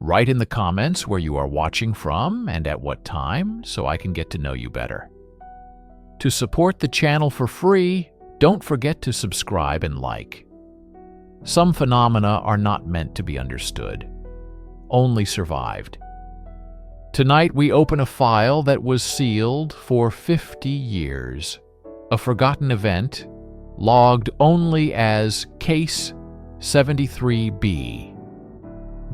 Write in the comments where you are watching from and at what time so I can get to know you better. To support the channel for free, don't forget to subscribe and like. Some phenomena are not meant to be understood, only survived. Tonight we open a file that was sealed for 50 years, a forgotten event logged only as Case 73B.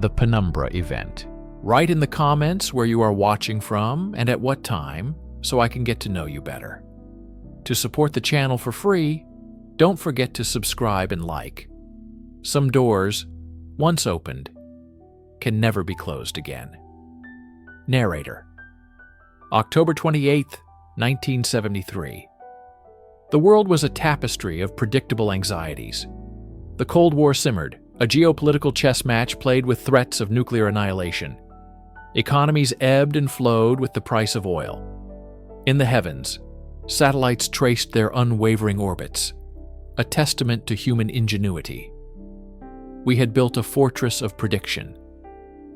The Penumbra Event. Write in the comments where you are watching from and at what time so I can get to know you better. To support the channel for free, don't forget to subscribe and like. Some doors, once opened, can never be closed again. Narrator. October 28, 1973. The world was a tapestry of predictable anxieties. The Cold War simmered, a geopolitical chess match played with threats of nuclear annihilation. Economies ebbed and flowed with the price of oil. In the heavens, satellites traced their unwavering orbits, a testament to human ingenuity. We had built a fortress of prediction,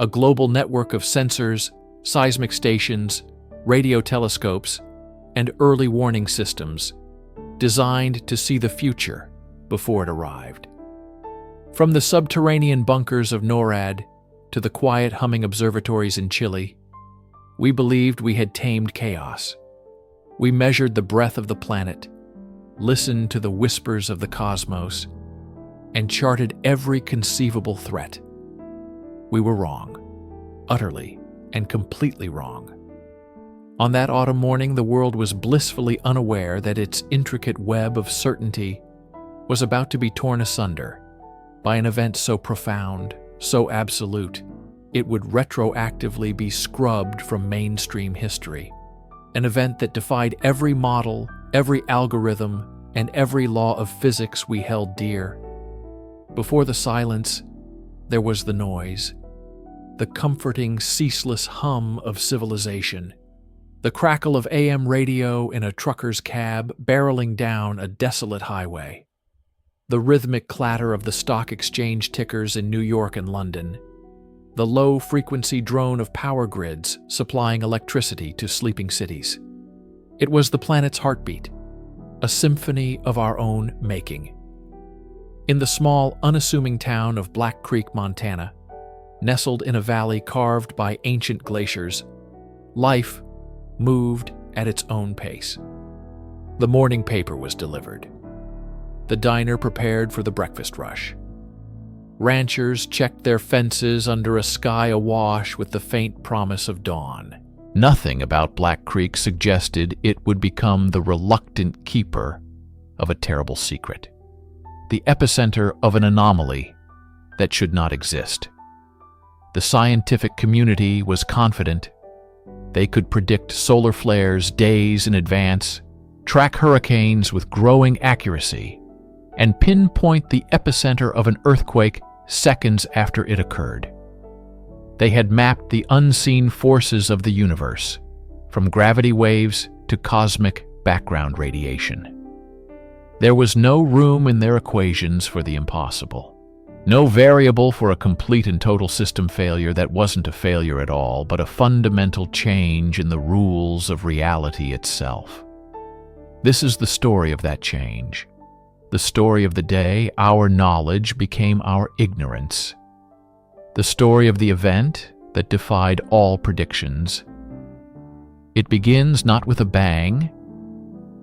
a global network of sensors, seismic stations, radio telescopes, and early warning systems designed to see the future before it arrived. From the subterranean bunkers of NORAD to the quiet humming observatories in Chile, we believed we had tamed chaos. We measured the breath of the planet, listened to the whispers of the cosmos, and charted every conceivable threat. We were wrong, utterly and completely wrong. On that autumn morning, the world was blissfully unaware that its intricate web of certainty was about to be torn asunder by an event so profound, so absolute, it would retroactively be scrubbed from mainstream history. An event that defied every model, every algorithm, and every law of physics we held dear. Before the silence, there was the noise, the comforting, ceaseless hum of civilization, the crackle of AM radio in a trucker's cab barreling down a desolate highway, the rhythmic clatter of the stock exchange tickers in New York and London, the low-frequency drone of power grids supplying electricity to sleeping cities. It was the planet's heartbeat, a symphony of our own making. In the small, unassuming town of Black Creek, Montana, nestled in a valley carved by ancient glaciers, life moved at its own pace. The morning paper was delivered. The diner prepared for the breakfast rush. Ranchers checked their fences under a sky awash with the faint promise of dawn. Nothing about Black Creek suggested it would become the reluctant keeper of a terrible secret, the epicenter of an anomaly that should not exist. The scientific community was confident. They could predict solar flares days in advance, track hurricanes with growing accuracy, and pinpoint the epicenter of an earthquake seconds after it occurred. They had mapped the unseen forces of the universe, from gravity waves to cosmic background radiation. There was no room in their equations for the impossible, no variable for a complete and total system failure that wasn't a failure at all, but a fundamental change in the rules of reality itself. This is the story of that change. The story of the day our knowledge became our ignorance. The story of the event that defied all predictions. It begins not with a bang,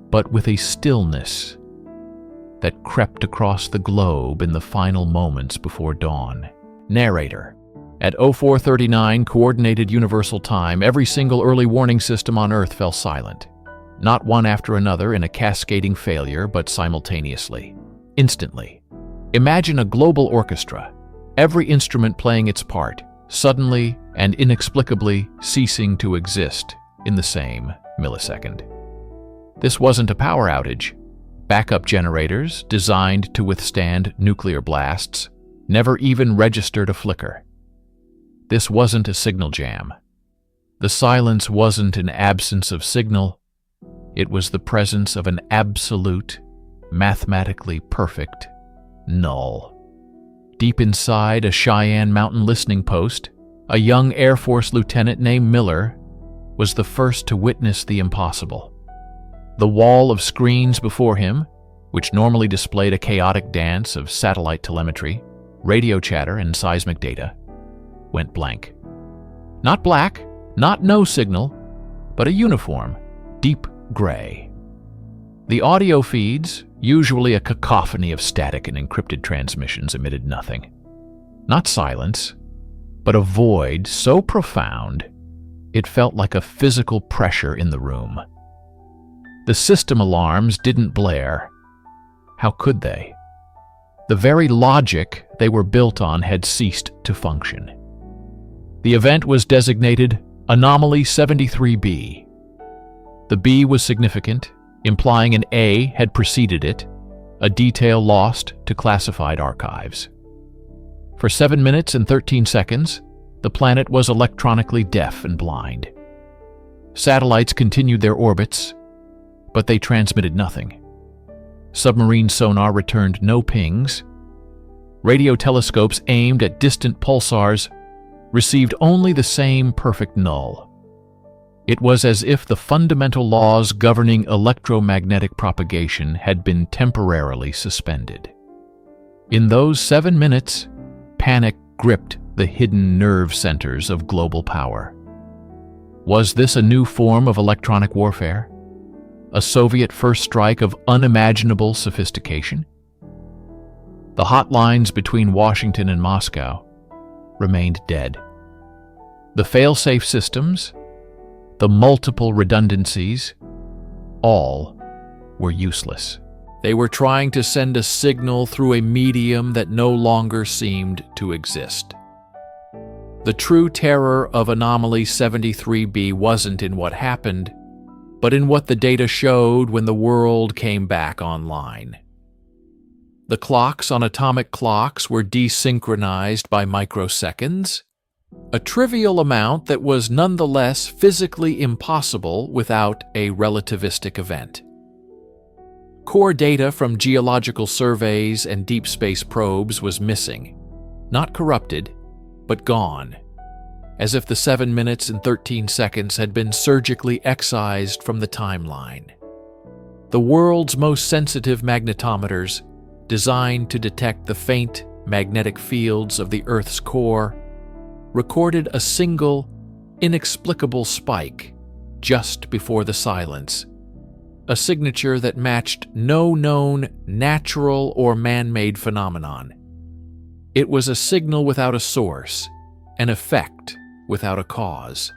but with a stillness that crept across the globe in the final moments before dawn. Narrator. At 0439 Coordinated Universal Time, every single early warning system on Earth fell silent. Not one after another in a cascading failure, but simultaneously, instantly. Imagine a global orchestra, every instrument playing its part, suddenly and inexplicably ceasing to exist in the same millisecond. This wasn't a power outage. Backup generators, designed to withstand nuclear blasts, never even registered a flicker. This wasn't a signal jam. The silence wasn't an absence of signal. It was the presence of an absolute, mathematically perfect null. Deep inside a Cheyenne Mountain listening post, A young Air Force lieutenant named Miller was the first to witness the impossible. The wall of screens before him, which normally displayed a chaotic dance of satellite telemetry, radio chatter, and seismic data, went blank. Not black, not no signal, but a uniform, deep gray. The audio feeds, usually a cacophony of static and encrypted transmissions, emitted nothing. Not silence, but a void so profound it felt like a physical pressure in the room. The system alarms didn't blare. How could they? The very logic they were built on had ceased to function. The event was designated Anomaly 73B. The B was significant, implying an A had preceded it, a detail lost to classified archives. For 7 minutes and 13 seconds, the planet was electronically deaf and blind. Satellites continued their orbits, but they transmitted nothing. Submarine sonar returned no pings. Radio telescopes aimed at distant pulsars received only the same perfect null. It was as if the fundamental laws governing electromagnetic propagation had been temporarily suspended. In those 7 minutes, panic gripped the hidden nerve centers of global power. Was this a new form of electronic warfare? A Soviet first strike of unimaginable sophistication? The hotlines between Washington and Moscow remained dead. The fail-safe systems, the multiple redundancies, all were useless. They were trying to send a signal through a medium that no longer seemed to exist. The true terror of Anomaly 73B wasn't in what happened, but in what the data showed when the world came back online. The clocks on atomic clocks were desynchronized by microseconds, a trivial amount that was nonetheless physically impossible without a relativistic event. Core data from geological surveys and deep space probes was missing, not corrupted, but gone, as if the 7 minutes and 13 seconds had been surgically excised from the timeline. The world's most sensitive magnetometers, designed to detect the faint magnetic fields of the Earth's core, recorded a single, inexplicable spike just before the silence, a signature that matched no known natural or man-made phenomenon. It was a signal without a source, an effect without a cause.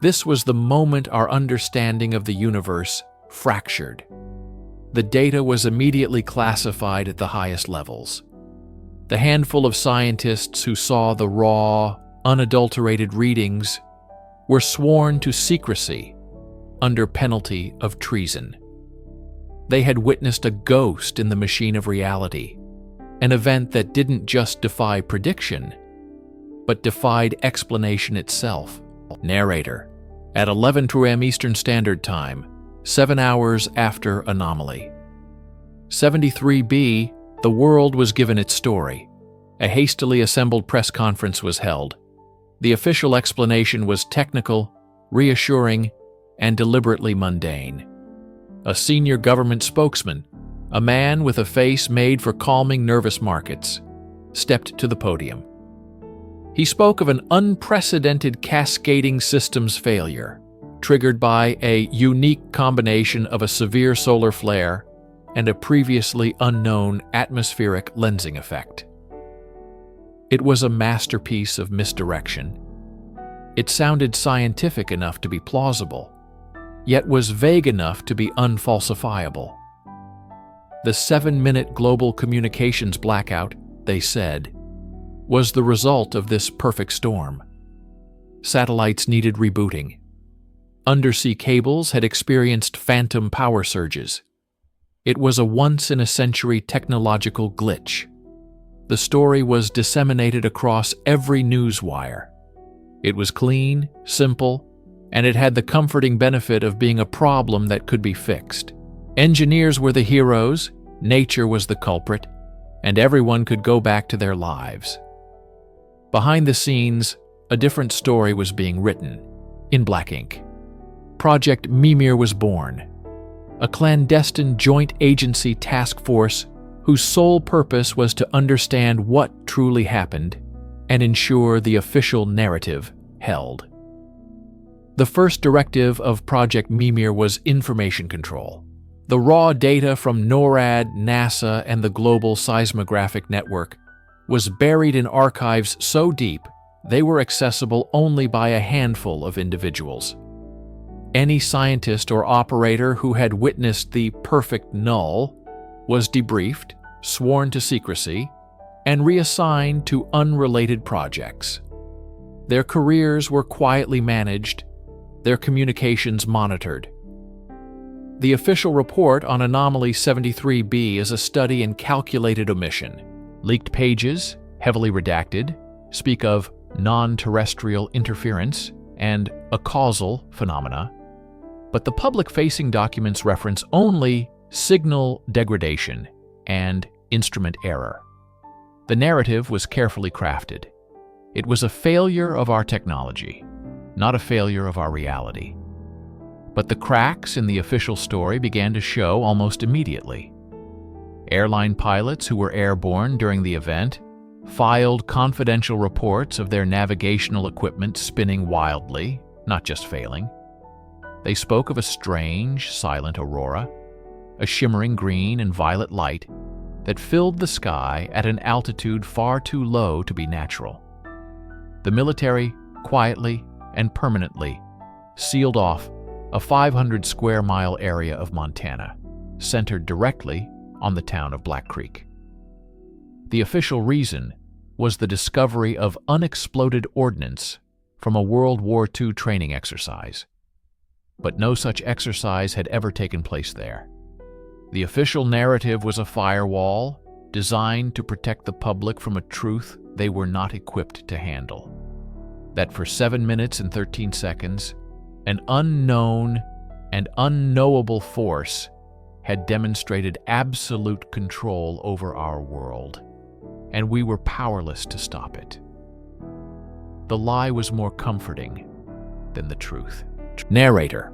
This was the moment our understanding of the universe fractured. The data was immediately classified at the highest levels. The handful of scientists who saw the raw, unadulterated readings were sworn to secrecy under penalty of treason. They had witnessed a ghost in the machine of reality, an event that didn't just defy prediction, but defied explanation itself. Narrator, at 11 p.m. Eastern Standard Time, 7 hours after Anomaly. 73B, the world was given its story. A hastily assembled press conference was held. The official explanation was technical, reassuring, and deliberately mundane. A senior government spokesman, a man with a face made for calming nervous markets, stepped to the podium. He spoke of an unprecedented cascading systems failure, triggered by a unique combination of a severe solar flare and a previously unknown atmospheric lensing effect. It was a masterpiece of misdirection. It sounded scientific enough to be plausible, yet was vague enough to be unfalsifiable. The 7-minute global communications blackout, they said, was the result of this perfect storm. Satellites needed rebooting. Undersea cables had experienced phantom power surges. It was a once-in-a-century technological glitch. The story was disseminated across every news wire. It was clean, simple, and it had the comforting benefit of being a problem that could be fixed. Engineers were the heroes, nature was the culprit, and everyone could go back to their lives. Behind the scenes, a different story was being written, in black ink. Project Mimir was born, a clandestine joint agency task force whose sole purpose was to understand what truly happened and ensure the official narrative held. The first directive of Project Mimir was information control. The raw data from NORAD, NASA, and the Global Seismographic Network was buried in archives so deep they were accessible only by a handful of individuals. Any scientist or operator who had witnessed the perfect null was debriefed, sworn to secrecy, and reassigned to unrelated projects. Their careers were quietly managed, their communications monitored. The official report on Anomaly 73B is a study in calculated omission. Leaked pages, heavily redacted, speak of non-terrestrial interference and a causal phenomena, but the public-facing documents reference only signal degradation and instrument error. The narrative was carefully crafted. It was a failure of our technology, not a failure of our reality. But the cracks in the official story began to show almost immediately. Airline pilots who were airborne during the event filed confidential reports of their navigational equipment spinning wildly, not just failing. They spoke of a strange, silent aurora, a shimmering green and violet light that filled the sky at an altitude far too low to be natural. The military, quietly and permanently, sealed off a 500-square-mile area of Montana, centered directly on the town of Black Creek. The official reason was the discovery of unexploded ordnance from a World War II training exercise. But no such exercise had ever taken place there. The official narrative was a firewall designed to protect the public from a truth they were not equipped to handle. That for 7 minutes and 13 seconds, an unknown and unknowable force had demonstrated absolute control over our world, and we were powerless to stop it. The lie was more comforting than the truth. Narrator.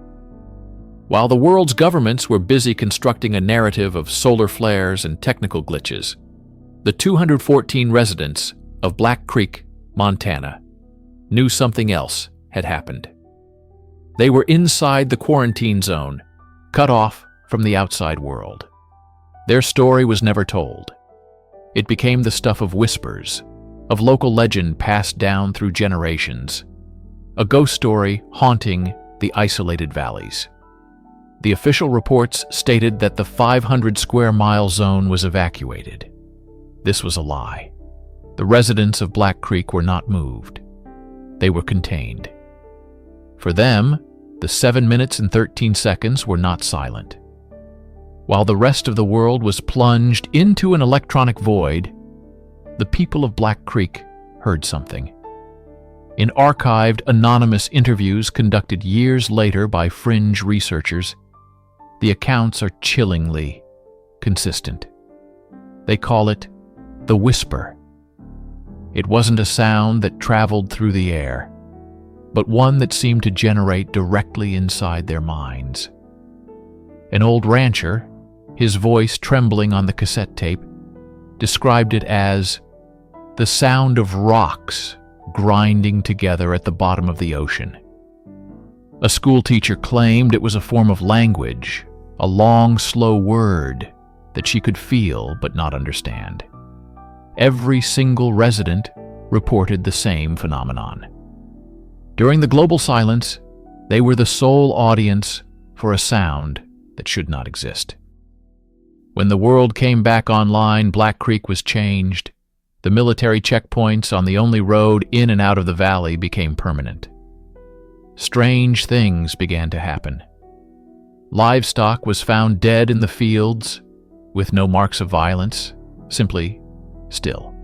While the world's governments were busy constructing a narrative of solar flares and technical glitches, the 214 residents of Black Creek, Montana, knew something else had happened. They were inside the quarantine zone, cut off from the outside world. Their story was never told. It became the stuff of whispers, of local legend passed down through generations, a ghost story haunting the isolated valleys. The official reports stated that the 500-square-mile zone was evacuated. This was a lie. The residents of Black Creek were not moved. They were contained. For them, the 7 minutes and 13 seconds were not silent. While the rest of the world was plunged into an electronic void, the people of Black Creek heard something. In archived, anonymous interviews conducted years later by fringe researchers, the accounts are chillingly consistent. They call it the whisper. It wasn't a sound that traveled through the air, but one that seemed to generate directly inside their minds. An old rancher, his voice trembling on the cassette tape, described it as the sound of rocks grinding together at the bottom of the ocean. A schoolteacher claimed it was a form of language, a long, slow word that she could feel but not understand. Every single resident reported the same phenomenon. During the global silence, they were the sole audience for a sound that should not exist. When the world came back online, Black Creek was changed. The military checkpoints on the only road in and out of the valley became permanent. Strange things began to happen. Livestock was found dead in the fields, with no marks of violence, simply still.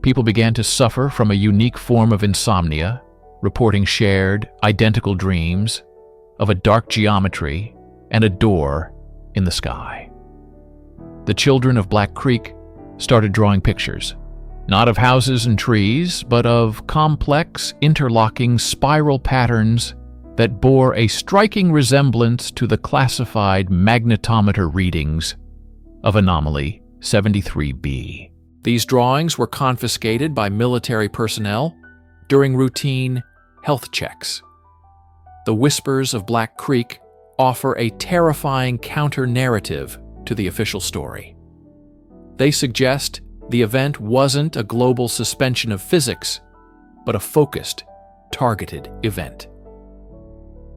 People began to suffer from a unique form of insomnia, reporting shared, identical dreams of a dark geometry and a door in the sky. The children of Black Creek started drawing pictures, Not of houses and trees, but of complex, interlocking spiral patterns that bore a striking resemblance to the classified magnetometer readings of anomaly 73b. These drawings were confiscated by military personnel during routine health checks. The Whispers of Black Creek offer a terrifying counter-narrative to the official story. They suggest the event wasn't a global suspension of physics, but a focused, targeted event.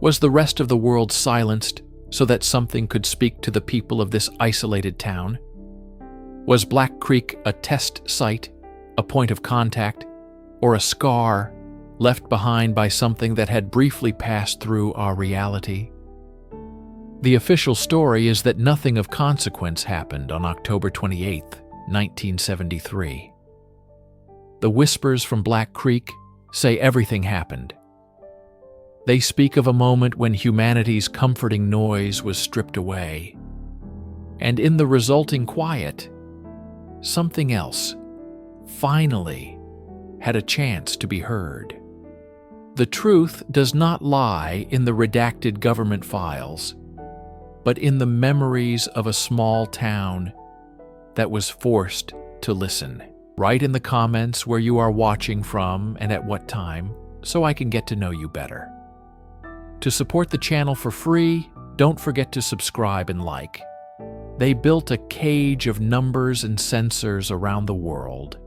Was the rest of the world silenced so that something could speak to the people of this isolated town? Was Black Creek a test site, a point of contact, or a scar left behind by something that had briefly passed through our reality? The official story is that nothing of consequence happened on October 28, 1973. The Whispers from Black Creek say everything happened. They speak of a moment when humanity's comforting noise was stripped away, and in the resulting quiet, something else finally had a chance to be heard. The truth does not lie in the redacted government files, but in the memories of a small town that was forced to listen. Write in the comments where you are watching from and at what time, so I can get to know you better. To support the channel for free, don't forget to subscribe and like. They built a cage of numbers and sensors around the world,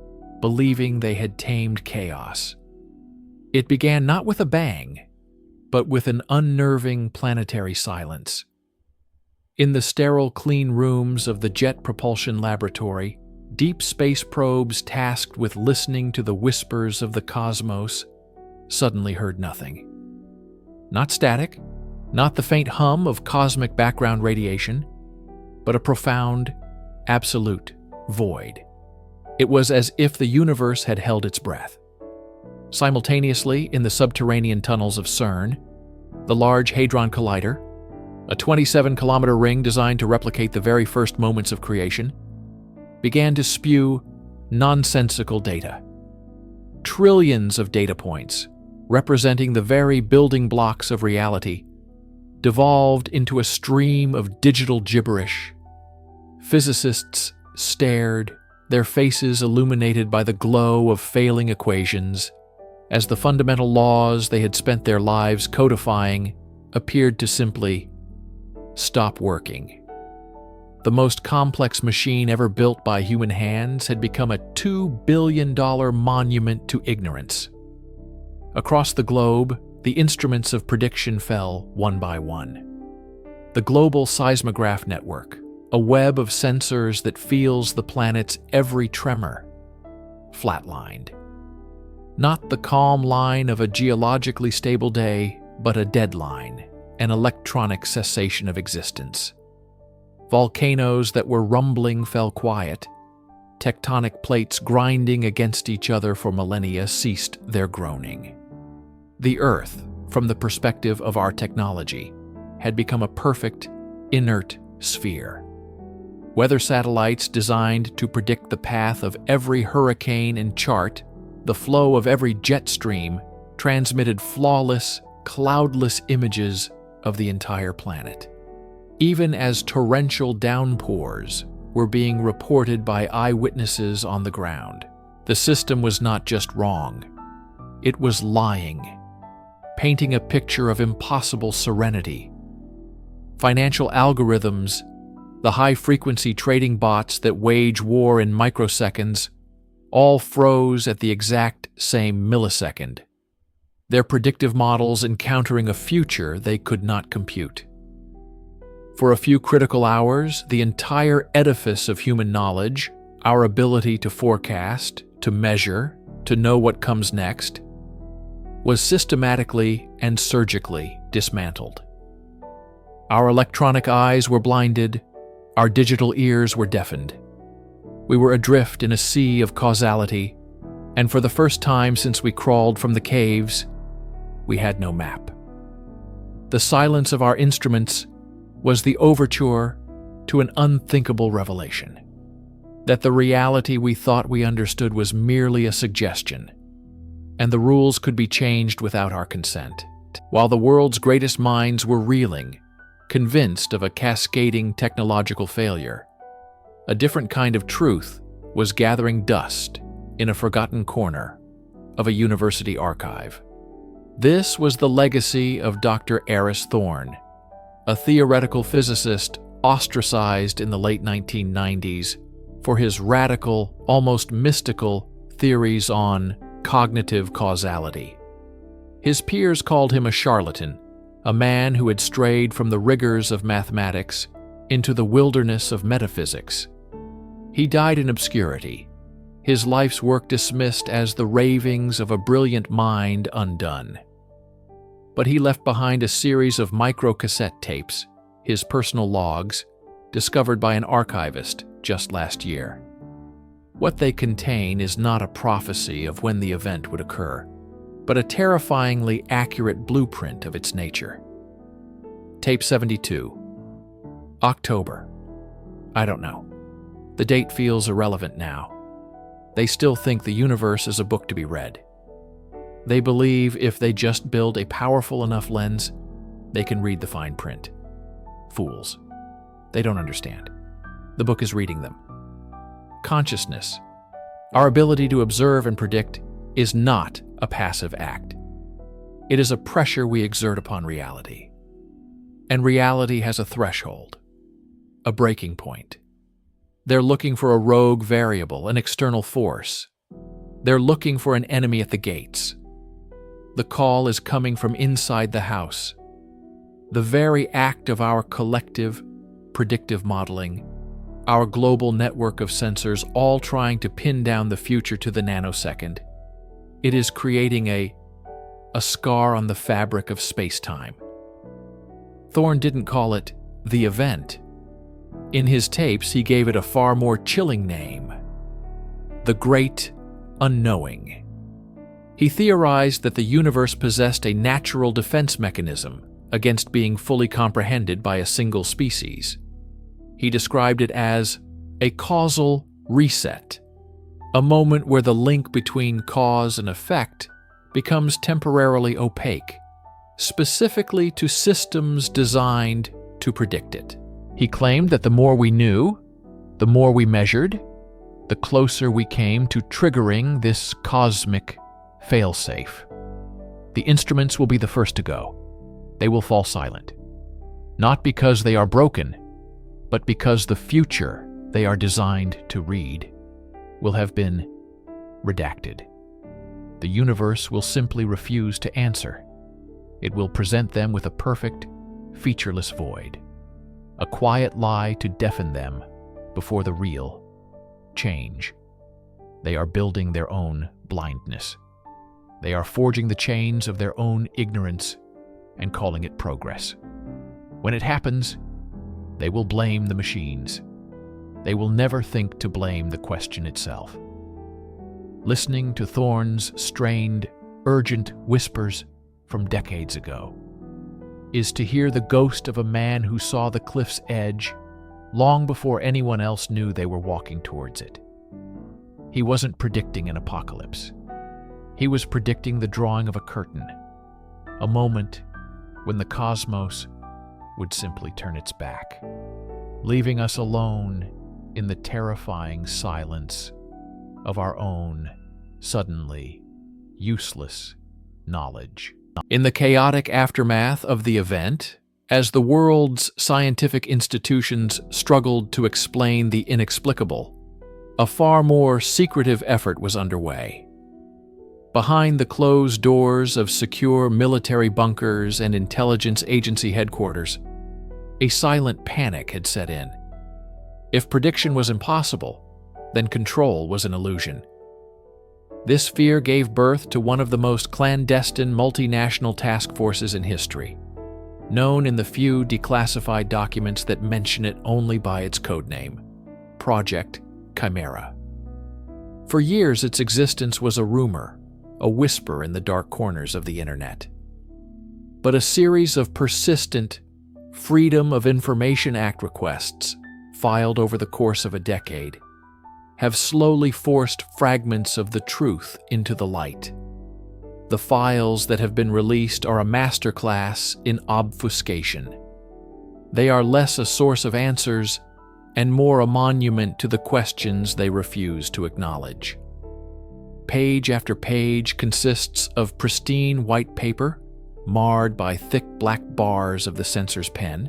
believing they had tamed chaos. It began not with a bang, but with an unnerving planetary silence. In the sterile, clean rooms of the Jet Propulsion Laboratory, deep space probes tasked with listening to the whispers of the cosmos suddenly heard nothing. Not static, not the faint hum of cosmic background radiation, but a profound, absolute void. It was as if the universe had held its breath. Simultaneously, in the subterranean tunnels of CERN, the Large Hadron Collider, a 27-kilometer ring designed to replicate the very first moments of creation, began to spew nonsensical data. Trillions of data points, representing the very building blocks of reality, devolved into a stream of digital gibberish. Physicists stared, their faces illuminated by the glow of failing equations, as the fundamental laws they had spent their lives codifying appeared to simply stop working. The most complex machine ever built by human hands had become a $2 billion monument to ignorance. Across the globe, the instruments of prediction fell one by one. The global seismograph network, a web of sensors that feels the planet's every tremor, flatlined. Not the calm line of a geologically stable day, but a deadline, an electronic cessation of existence. Volcanoes that were rumbling fell quiet. Tectonic plates grinding against each other for millennia ceased their groaning. The Earth, from the perspective of our technology, had become a perfect, inert sphere. Weather satellites designed to predict the path of every hurricane and chart the flow of every jet stream, transmitted flawless, cloudless images of the entire planet. Even as torrential downpours were being reported by eyewitnesses on the ground, the system was not just wrong, it was lying, painting a picture of impossible serenity. Financial algorithms, the high-frequency trading bots that wage war in microseconds, all froze at the exact same millisecond, their predictive models encountering a future they could not compute. For a few critical hours, the entire edifice of human knowledge, our ability to forecast, to measure, to know what comes next, was systematically and surgically dismantled. Our electronic eyes were blinded, our digital ears were deafened. We were adrift in a sea of causality, and for the first time since we crawled from the caves, we had no map. The silence of our instruments was the overture to an unthinkable revelation. that the reality we thought we understood was merely a suggestion, and the rules could be changed without our consent, while the world's greatest minds were reeling, convinced of a cascading technological failure. A different kind of truth was gathering dust in a forgotten corner of a university archive. This was the legacy of Dr. Aris Thorne, a theoretical physicist ostracized in the late 1990s for his radical, almost mystical theories on cognitive causality. His peers called him a charlatan, a man who had strayed from the rigors of mathematics into the wilderness of metaphysics. He died in obscurity, his life's work dismissed as the ravings of a brilliant mind undone. But he left behind a series of microcassette tapes, his personal logs, discovered by an archivist just last year. What they contain is not a prophecy of when the event would occur, but a terrifyingly accurate blueprint of its nature. Tape 72. October. I don't know. The date feels irrelevant now. They still think the universe is a book to be read. They believe if they just build a powerful enough lens, they can read the fine print. Fools. They don't understand. The book is reading them. Consciousness, our ability to observe and predict, is not a passive act. It is a pressure we exert upon reality. And reality has a threshold, a breaking point. They're looking for a rogue variable, an external force. They're looking for an enemy at the gates. The call is coming from inside the house. The very act of our collective, predictive modeling, our global network of sensors all trying to pin down the future to the nanosecond. It is creating a scar on the fabric of space-time. Thorne didn't call it the event. In his tapes, he gave it a far more chilling name: the Great Unknowing. He theorized that the universe possessed a natural defense mechanism against being fully comprehended by a single species. He described it as a causal reset, a moment where the link between cause and effect becomes temporarily opaque, specifically to systems designed to predict it. He claimed that the more we knew, the more we measured, the closer we came to triggering this cosmic failsafe. The instruments will be the first to go. They will fall silent. Not because they are broken, but because the future they are designed to read will have been redacted. The universe will simply refuse to answer. It will present them with a perfect, featureless void, a quiet lie to deafen them before the real change. They are building their own blindness. They are forging the chains of their own ignorance and calling it progress. When it happens, they will blame the machines. They will never think to blame the question itself. Listening to Thorne's strained, urgent whispers from decades ago is to hear the ghost of a man who saw the cliff's edge long before anyone else knew they were walking towards it. He wasn't predicting an apocalypse. He was predicting the drawing of a curtain, a moment when the cosmos would simply turn its back, leaving us alone in the terrifying silence of our own, suddenly useless knowledge. In the chaotic aftermath of the event, as the world's scientific institutions struggled to explain the inexplicable, a far more secretive effort was underway. Behind the closed doors of secure military bunkers and intelligence agency headquarters, a silent panic had set in. If prediction was impossible, then control was an illusion. This fear gave birth to one of the most clandestine multinational task forces in history, known in the few declassified documents that mention it only by its codename, Project Chimera. For years, its existence was a rumor, a whisper in the dark corners of the internet. But a series of persistent Freedom of Information Act requests, filed over the course of a decade, have slowly forced fragments of the truth into the light. The files that have been released are a masterclass in obfuscation. They are less a source of answers and more a monument to the questions they refuse to acknowledge. Page after page consists of pristine white paper, marred by thick black bars of the censor's pen.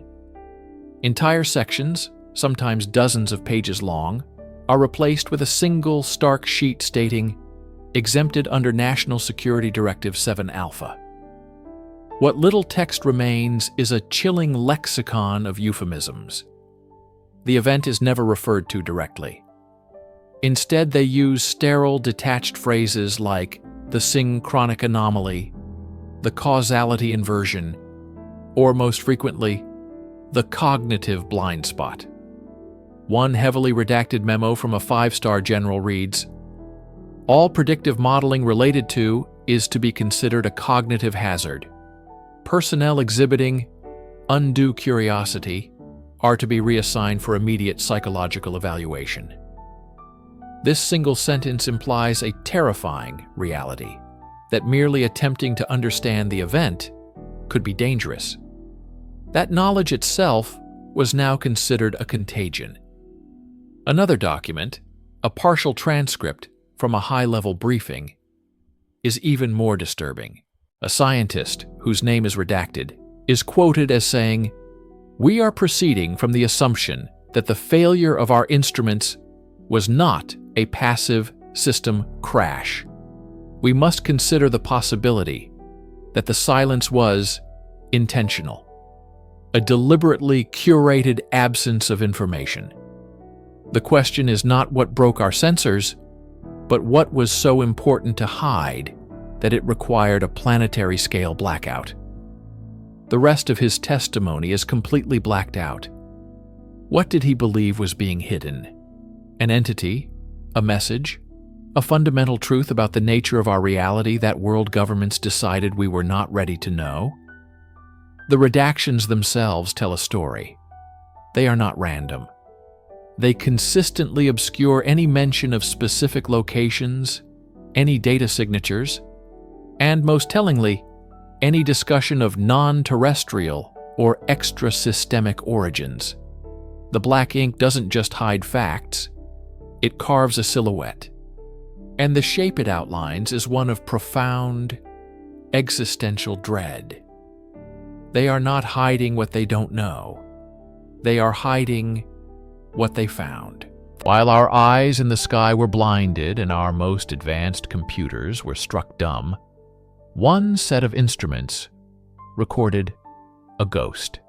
Entire sections, sometimes dozens of pages long, are replaced with a single stark sheet stating, "Exempted under National Security Directive 7 Alpha." What little text remains is a chilling lexicon of euphemisms. The event is never referred to directly. Instead, they use sterile, detached phrases like the synchronic anomaly, the causality inversion, or most frequently, the cognitive blind spot. One heavily redacted memo from a 5-star general reads, "All predictive modeling related to is to be considered a cognitive hazard. Personnel exhibiting undue curiosity are to be reassigned for immediate psychological evaluation." This single sentence implies a terrifying reality that merely attempting to understand the event could be dangerous. That knowledge itself was now considered a contagion. Another document, a partial transcript from a high-level briefing, is even more disturbing. A scientist, whose name is redacted, is quoted as saying, "We are proceeding from the assumption that the failure of our instruments was not a passive system crash. We must consider the possibility that the silence was intentional, a deliberately curated absence of information. The question is not what broke our sensors, but what was so important to hide that it required a planetary-scale blackout." The rest of his testimony is completely blacked out. What did he believe was being hidden? An entity? A message? A fundamental truth about the nature of our reality that world governments decided we were not ready to know? The redactions themselves tell a story. They are not random. They consistently obscure any mention of specific locations, any data signatures, and most tellingly, any discussion of non-terrestrial or extra-systemic origins. The black ink doesn't just hide facts, it carves a silhouette. And the shape it outlines is one of profound, existential dread. They are not hiding what they don't know. They are hiding what they found. While our eyes in the sky were blinded and our most advanced computers were struck dumb, one set of instruments recorded a ghost.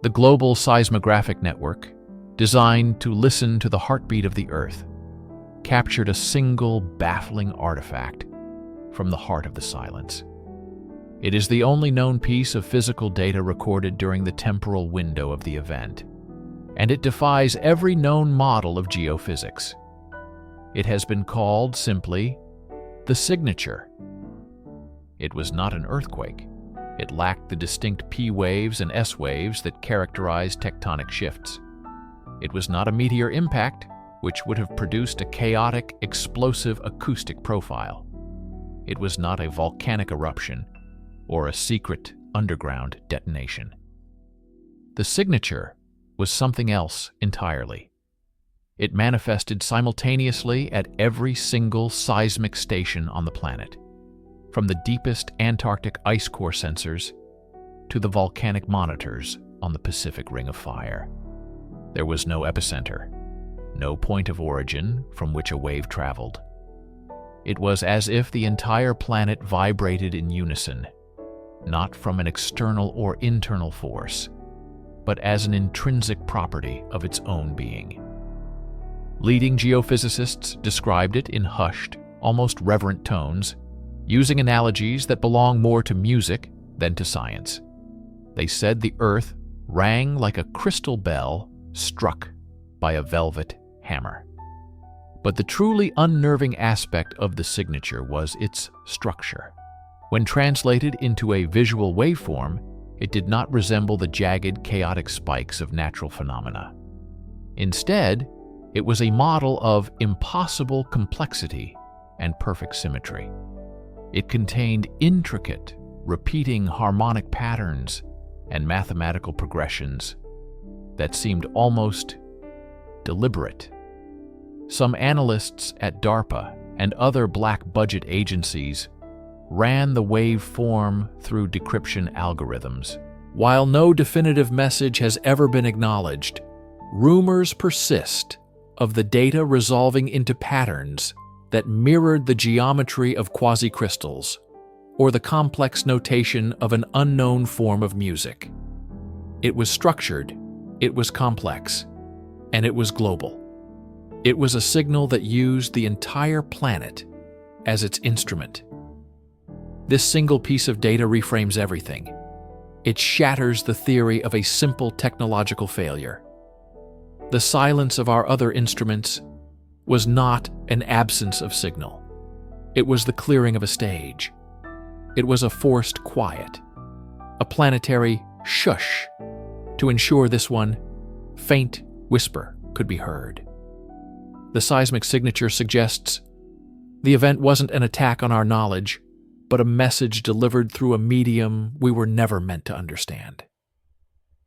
The Global Seismographic Network, designed to listen to the heartbeat of the Earth, captured a single baffling artifact from the heart of the silence. It is the only known piece of physical data recorded during the temporal window of the event, and it defies every known model of geophysics. It has been called simply the signature. It was not an earthquake. It lacked the distinct P waves and S waves that characterize tectonic shifts. It was not a meteor impact, which would have produced a chaotic, explosive acoustic profile. It was not a volcanic eruption or a secret underground detonation. The signature was something else entirely. It manifested simultaneously at every single seismic station on the planet, from the deepest Antarctic ice core sensors to the volcanic monitors on the Pacific Ring of Fire. There was no epicenter, no point of origin from which a wave traveled. It was as if the entire planet vibrated in unison, not from an external or internal force, but as an intrinsic property of its own being. Leading geophysicists described it in hushed, almost reverent tones, using analogies that belong more to music than to science. They said the Earth rang like a crystal bell struck by a velvet hammer. But the truly unnerving aspect of the signature was its structure. When translated into a visual waveform, it did not resemble the jagged, chaotic spikes of natural phenomena. Instead, It was a model of impossible complexity and perfect symmetry. It contained intricate, repeating harmonic patterns and mathematical progressions that seemed almost deliberate. Some analysts at DARPA and other black-budget agencies ran the waveform through decryption algorithms. While no definitive message has ever been acknowledged, rumors persist of the data resolving into patterns that mirrored the geometry of quasi-crystals or the complex notation of an unknown form of music. It was structured, it was complex, and it was global. It was a signal that used the entire planet as its instrument. This single piece of data reframes everything. It shatters the theory of a simple technological failure. The silence of our other instruments was not an absence of signal. It was the clearing of a stage. It was a forced quiet, a planetary shush to ensure this one faint whisper could be heard. The seismic signature suggests the event wasn't an attack on our knowledge, but a message delivered through a medium we were never meant to understand.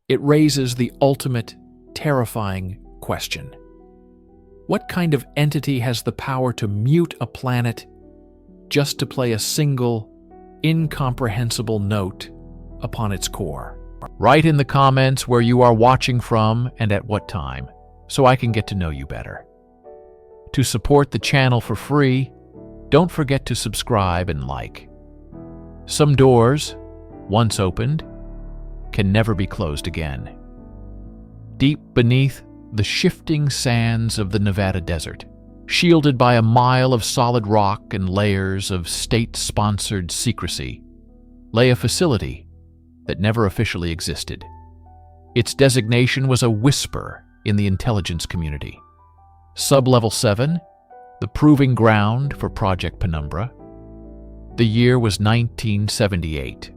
It raises the ultimate, terrifying question. What kind of entity has the power to mute a planet just to play a single, incomprehensible note upon its core? Write in the comments where you are watching from and at what time, so I can get to know you better. To support the channel for free, don't forget to subscribe and like. Some doors, once opened, can never be closed again. Deep beneath the shifting sands of the Nevada desert, shielded by a mile of solid rock and layers of state-sponsored secrecy, lay a facility that never officially existed. Its designation was a whisper in the intelligence community. Sub-Level 7, the proving ground for Project Penumbra. The year was 1978.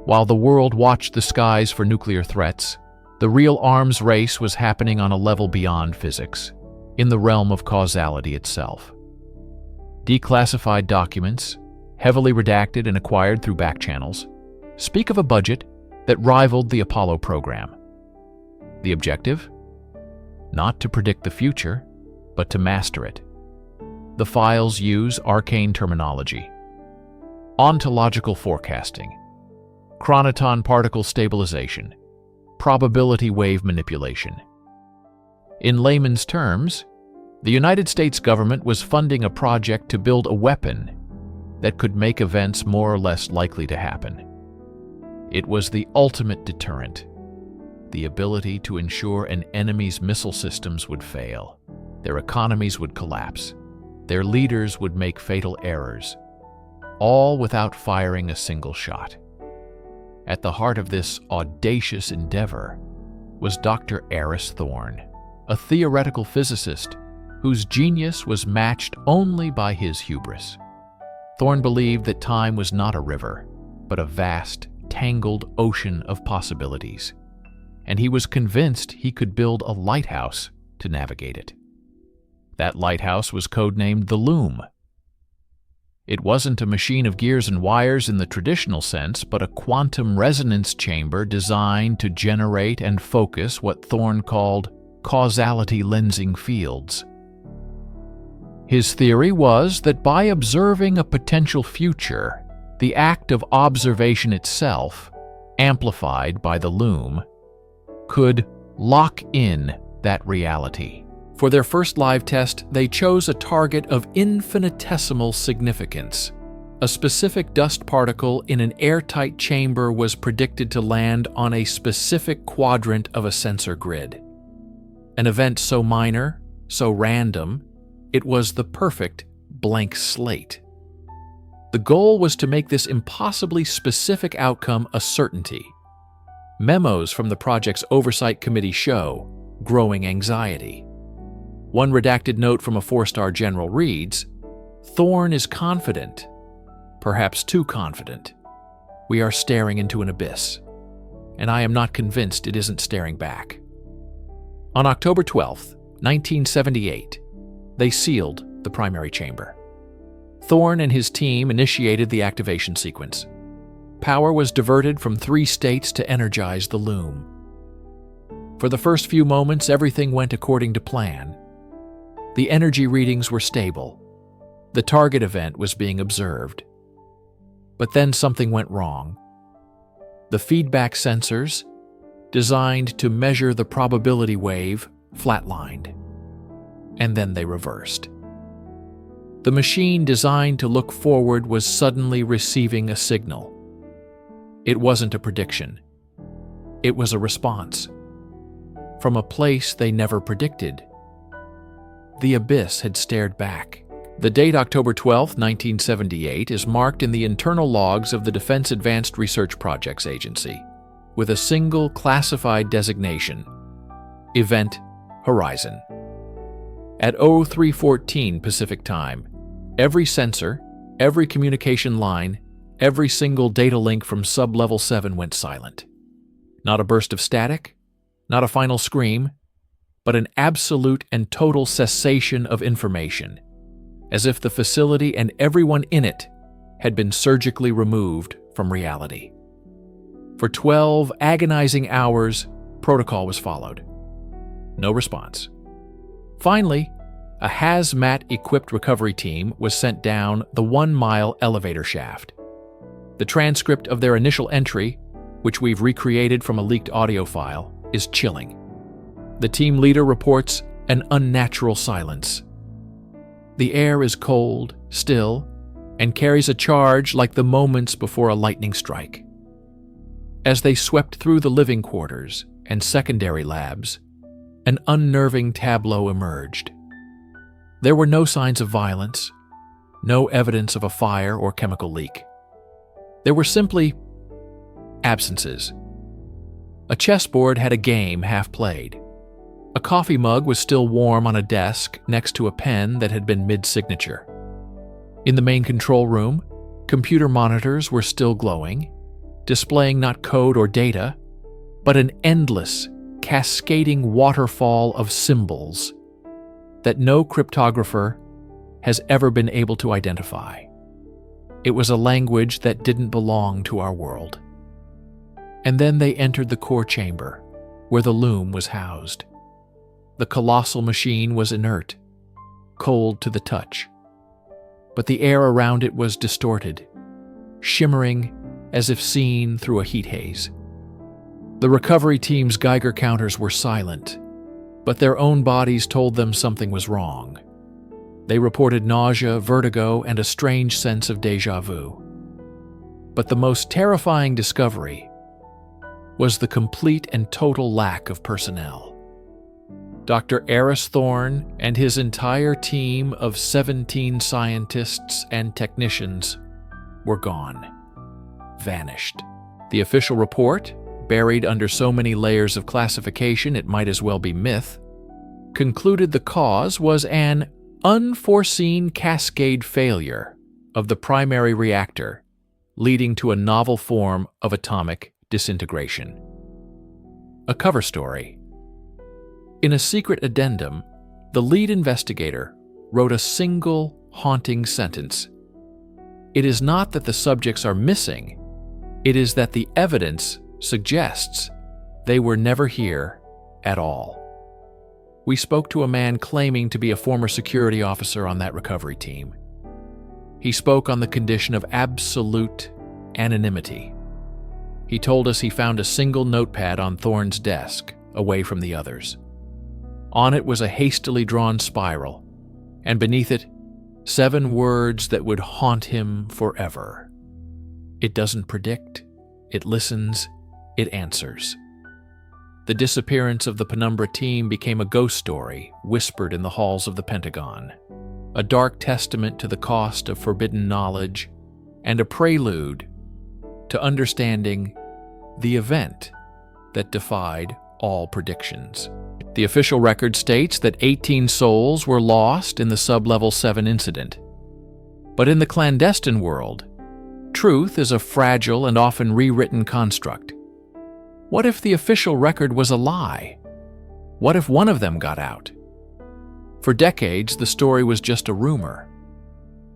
While the world watched the skies for nuclear threats, the real arms race was happening on a level beyond physics, in the realm of causality itself. Declassified documents, heavily redacted and acquired through back channels, speak of a budget that rivaled the Apollo program. The objective? Not to predict the future, but to master it. The files use arcane terminology: ontological forecasting, chronoton particle stabilization, probability wave manipulation. In layman's terms, the United States government was funding a project to build a weapon that could make events more or less likely to happen. It was the ultimate deterrent, the ability to ensure an enemy's missile systems would fail, their economies would collapse, their leaders would make fatal errors, all without firing a single shot. At the heart of this audacious endeavor was Dr. Aris Thorne, a theoretical physicist whose genius was matched only by his hubris. Thorne believed that time was not a river, but a vast, tangled ocean of possibilities, and he was convinced he could build a lighthouse to navigate it. That lighthouse was codenamed the Loom. It wasn't a machine of gears and wires in the traditional sense, but a quantum resonance chamber designed to generate and focus what Thorne called causality lensing fields. His theory was that by observing a potential future, the act of observation itself, amplified by the loom, could lock in that reality. For their first live test, they chose a target of infinitesimal significance. A specific dust particle in an airtight chamber was predicted to land on a specific quadrant of a sensor grid. An event so minor, so random, it was the perfect blank slate. The goal was to make this impossibly specific outcome a certainty. Memos from the project's oversight committee show growing anxiety. One redacted note from a 4-star general reads, "Thorne is confident, perhaps too confident. We are staring into an abyss, and I am not convinced it isn't staring back." On October 12th, 1978. They sealed the primary chamber. Thorne and his team initiated the activation sequence. Power was diverted from 3 states to energize the loom. For the first few moments, everything went according to plan. The energy readings were stable. The target event was being observed. But then something went wrong. The feedback sensors, designed to measure the probability wave, flatlined. And then they reversed. The machine designed to look forward was suddenly receiving a signal. It wasn't a prediction. It was a response. From a place they never predicted. The abyss had stared back. The date October 12, 1978 is marked in the internal logs of the Defense Advanced Research Projects Agency with a single classified designation, Event Horizon. At 03:14 Pacific Time, every sensor, every communication line, every single data link from Sub-Level 7 went silent. Not a burst of static, not a final scream, but an absolute and total cessation of information, as if the facility and everyone in it had been surgically removed from reality. For 12 agonizing hours, protocol was followed. No response. Finally, a hazmat-equipped recovery team was sent down the 1-mile elevator shaft. The transcript of their initial entry, which we've recreated from a leaked audio file, is chilling. The team leader reports an unnatural silence. The air is cold, still, and carries a charge like the moments before a lightning strike. As they swept through the living quarters and secondary labs, an unnerving tableau emerged. There were no signs of violence, no evidence of a fire or chemical leak. There were simply absences. A chessboard had a game half played. A coffee mug was still warm on a desk next to a pen that had been mid-signature. In the main control room, computer monitors were still glowing, displaying not code or data, but an endless, cascading waterfall of symbols that no cryptographer has ever been able to identify. It was a language that didn't belong to our world. And then they entered the core chamber, where the loom was housed. The colossal machine was inert, cold to the touch. But the air around it was distorted, shimmering as if seen through a heat haze. The recovery team's Geiger counters were silent, but their own bodies told them something was wrong. They reported nausea, vertigo, and a strange sense of déjà vu. But the most terrifying discovery was the complete and total lack of personnel. Dr. Aris Thorne and his entire team of 17 scientists and technicians were gone, vanished. The official report, buried under so many layers of classification it might as well be myth, concluded the cause was an unforeseen cascade failure of the primary reactor, leading to a novel form of atomic disintegration. A cover story. In a secret addendum, the lead investigator wrote a single haunting sentence. It is not that the subjects are missing, it is that the evidence suggests they were never here at all. We spoke to a man claiming to be a former security officer on that recovery team. He spoke on the condition of absolute anonymity. He told us he found a single notepad on Thorne's desk, away from the others. On it was a hastily drawn spiral, and beneath it, 7 words that would haunt him forever. It doesn't predict, it listens, it answers. The disappearance of the Penumbra team became a ghost story whispered in the halls of the Pentagon, a dark testament to the cost of forbidden knowledge, and a prelude to understanding the event that defied all predictions. The official record states that 18 souls were lost in the Sub-Level 7 incident. But in the clandestine world, truth is a fragile and often rewritten construct. What if the official record was a lie? What if one of them got out? For decades, the story was just a rumor.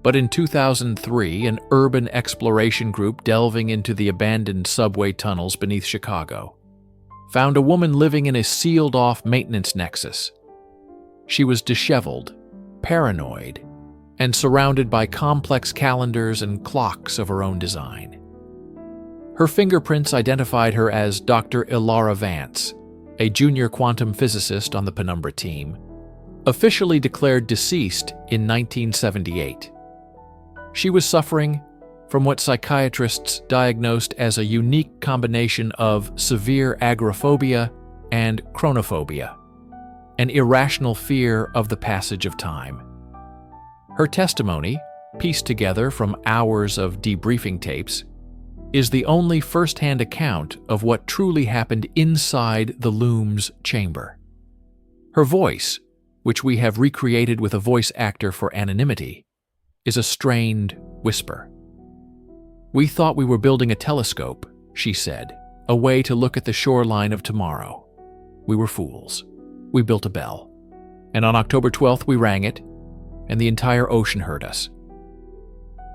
But in 2003, an urban exploration group delving into the abandoned subway tunnels beneath Chicago found a woman living in a sealed-off maintenance nexus. She was disheveled, paranoid, and surrounded by complex calendars and clocks of her own design. Her fingerprints identified her as Dr. Ilara Vance, a junior quantum physicist on the Penumbra team, officially declared deceased in 1978. She was suffering from what psychiatrists diagnosed as a unique combination of severe agoraphobia and chronophobia, an irrational fear of the passage of time. Her testimony, pieced together from hours of debriefing tapes, is the only first-hand account of what truly happened inside the Loom's chamber. Her voice, which we have recreated with a voice actor for anonymity, is a strained whisper. "We thought we were building a telescope," she said, "a way to look at the shoreline of tomorrow. We were fools. We built a bell. And on October 12th we rang it, and the entire ocean heard us."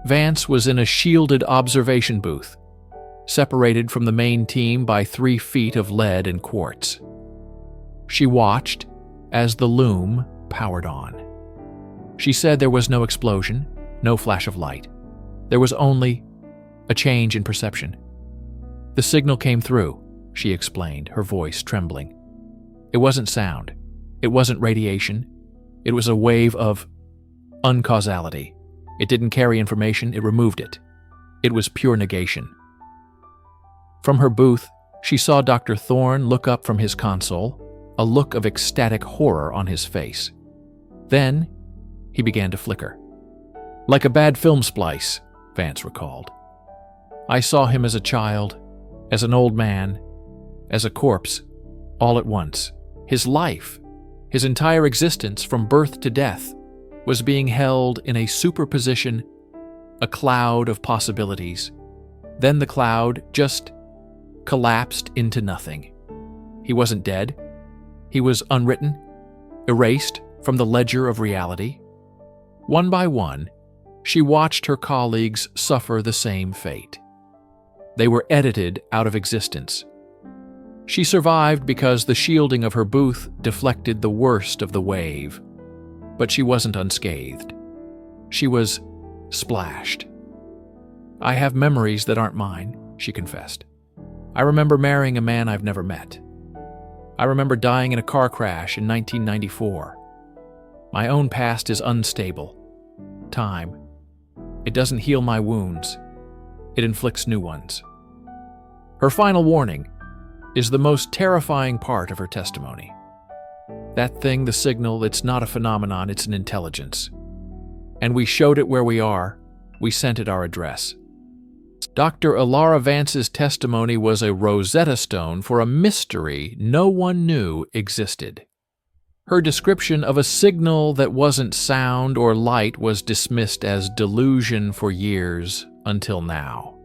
Vance was in a shielded observation booth, separated from the main team by 3 feet of lead and quartz. She watched as the Loom powered on. She said there was no explosion, no flash of light. There was only a change in perception. "The signal came through," she explained, her voice trembling. "It wasn't sound. It wasn't radiation. It was a wave of uncausality. It didn't carry information, it removed it. It was pure negation." From her booth, she saw Dr. Thorne look up from his console, a look of ecstatic horror on his face. Then, he began to flicker. "Like a bad film splice," Vance recalled. "I saw him as a child, as an old man, as a corpse, all at once. His life, his entire existence from birth to death, was being held in a superposition, a cloud of possibilities. Then the cloud just collapsed into nothing. He wasn't dead. He was unwritten, erased from the ledger of reality." One by one, she watched her colleagues suffer the same fate. They were edited out of existence. She survived because the shielding of her booth deflected the worst of the wave. But she wasn't unscathed. She was splashed. "I have memories that aren't mine," she confessed. "I remember marrying a man I've never met. I remember dying in a car crash in 1994. My own past is unstable. Time. It doesn't heal my wounds. It inflicts new ones." Her final warning is the most terrifying part of her testimony. That thing, the signal, it's not a phenomenon, it's an intelligence. And we showed it where we are. We sent it our address. Dr. Ilara Vance's testimony was a Rosetta Stone for a mystery no one knew existed. Her description of a signal that wasn't sound or light was dismissed as delusion for years until now.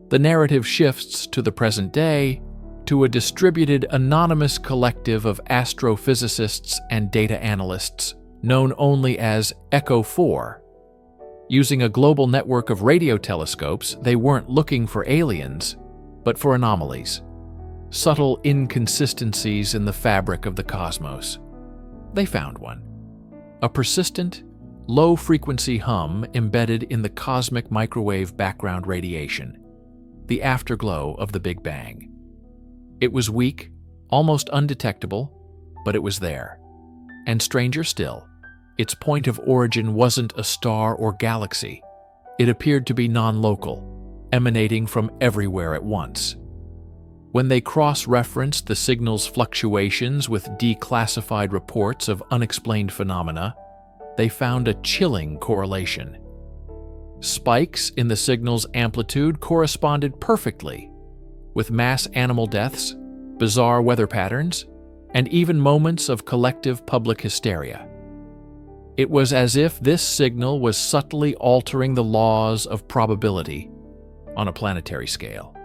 The narrative shifts to the present day, to a distributed anonymous collective of astrophysicists and data analysts known only as Echo 4. Using a global network of radio telescopes, they weren't looking for aliens, but for anomalies, subtle inconsistencies in the fabric of the cosmos. They found one. A persistent, low-frequency hum embedded in the cosmic microwave background radiation, the afterglow of the Big Bang. It was weak, almost undetectable, but it was there. And stranger still, its point of origin wasn't a star or galaxy. It appeared to be non-local, emanating from everywhere at once. When they cross-referenced the signal's fluctuations with declassified reports of unexplained phenomena, they found a chilling correlation. Spikes in the signal's amplitude corresponded perfectly with mass animal deaths, bizarre weather patterns, and even moments of collective public hysteria. It was as if this signal was subtly altering the laws of probability on a planetary scale.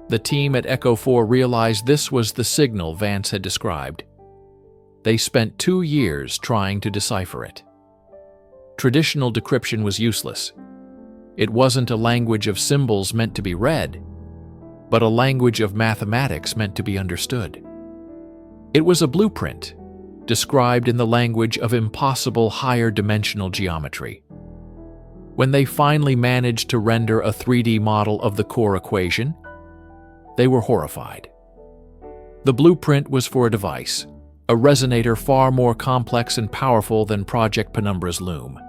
The team at Echo 4 realized this was the signal Vance had described. They spent 2 years trying to decipher it. Traditional decryption was useless. It wasn't a language of symbols meant to be read, but a language of mathematics meant to be understood. It was a blueprint, described in the language of impossible higher dimensional geometry. When they finally managed to render a 3D model of the core equation, they were horrified. The blueprint was for a device, a resonator far more complex and powerful than Project Penumbra's Loom.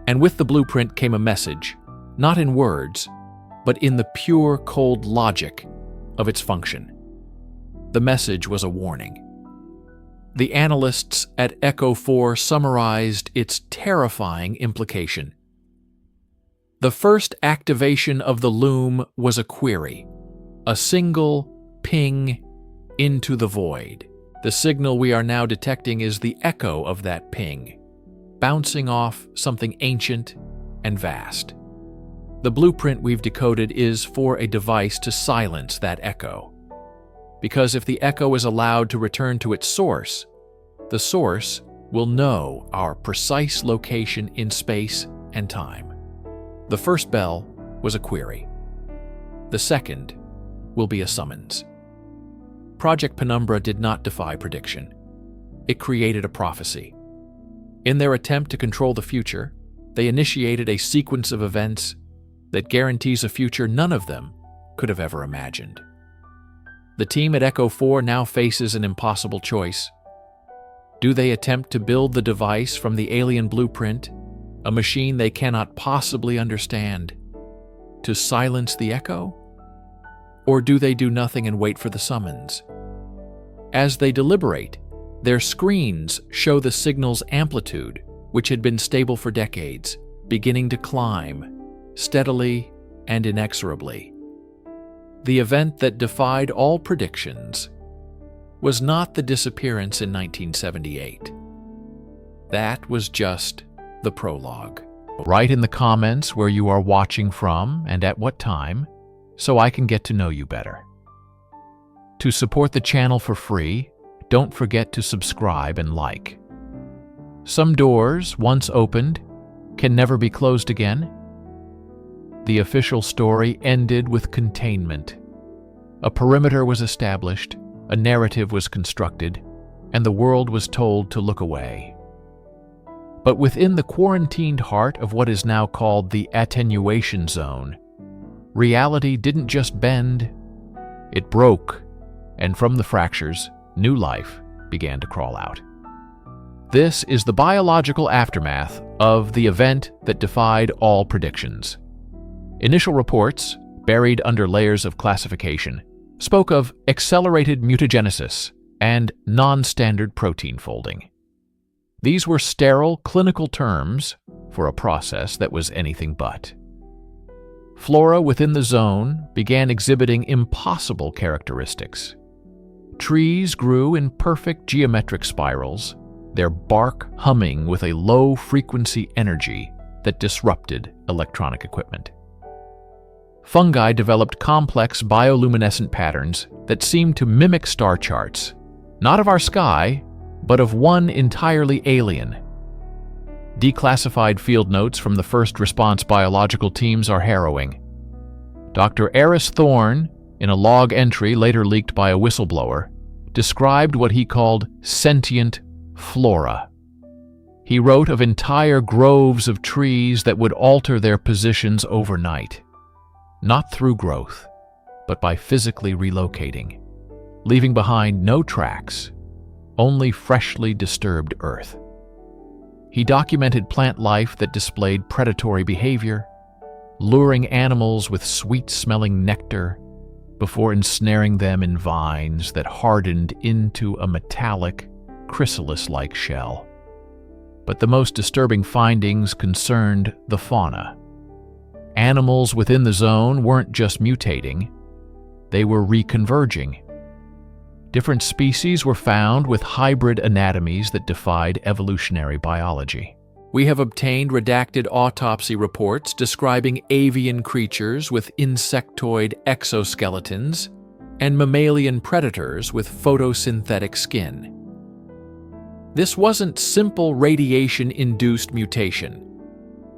And with the blueprint came a message, not in words, but in the pure, cold logic of its function. The message was a warning. The analysts at Echo 4 summarized its terrifying implication. The first activation of the loom was a query, a single ping into the void. The signal we are now detecting is the echo of that ping, bouncing off something ancient and vast. The blueprint we've decoded is for a device to silence that echo. Because if the echo is allowed to return to its source, the source will know our precise location in space and time. The first bell was a query. The second will be a summons. Project Penumbra did not defy prediction. It created a prophecy. In their attempt to control the future, they initiated a sequence of events that guarantees a future none of them could have ever imagined. The team at Echo 4 now faces an impossible choice. Do they attempt to build the device from the alien blueprint, a machine they cannot possibly understand, to silence the echo? Or do they do nothing and wait for the summons? As they deliberate, their screens show the signal's amplitude, which had been stable for decades, beginning to climb, steadily and inexorably. The event that defied all predictions was not the disappearance in 1978. That was just the prologue. Write in the comments where you are watching from and at what time, so I can get to know you better. To support the channel for free, don't forget to subscribe and like. Some doors, once opened, can never be closed again. The official story ended with containment. A perimeter was established, a narrative was constructed, and the world was told to look away. But within the quarantined heart of what is now called the attenuation zone, reality didn't just bend, it broke, and from the fractures, new life began to crawl out. This is the biological aftermath of the event that defied all predictions. Initial reports, buried under layers of classification, spoke of accelerated mutagenesis and non-standard protein folding. These were sterile clinical terms for a process that was anything but. Flora within the zone began exhibiting impossible characteristics. Trees grew in perfect geometric spirals, their bark humming with a low-frequency energy that disrupted electronic equipment. Fungi developed complex bioluminescent patterns that seemed to mimic star charts, not of our sky, but of one entirely alien. Declassified field notes from the first response biological teams are harrowing. Dr. Aris Thorne, in a log entry later leaked by a whistleblower, described what he called sentient flora. He wrote of entire groves of trees that would alter their positions overnight, not through growth, but by physically relocating, leaving behind no tracks, only freshly disturbed earth. He documented plant life that displayed predatory behavior, luring animals with sweet-smelling nectar before ensnaring them in vines that hardened into a metallic, chrysalis-like shell. But the most disturbing findings concerned the fauna. Animals within the zone weren't just mutating, they were reconverging. Different species were found with hybrid anatomies that defied evolutionary biology. We have obtained redacted autopsy reports describing avian creatures with insectoid exoskeletons and mammalian predators with photosynthetic skin. This wasn't simple radiation-induced mutation.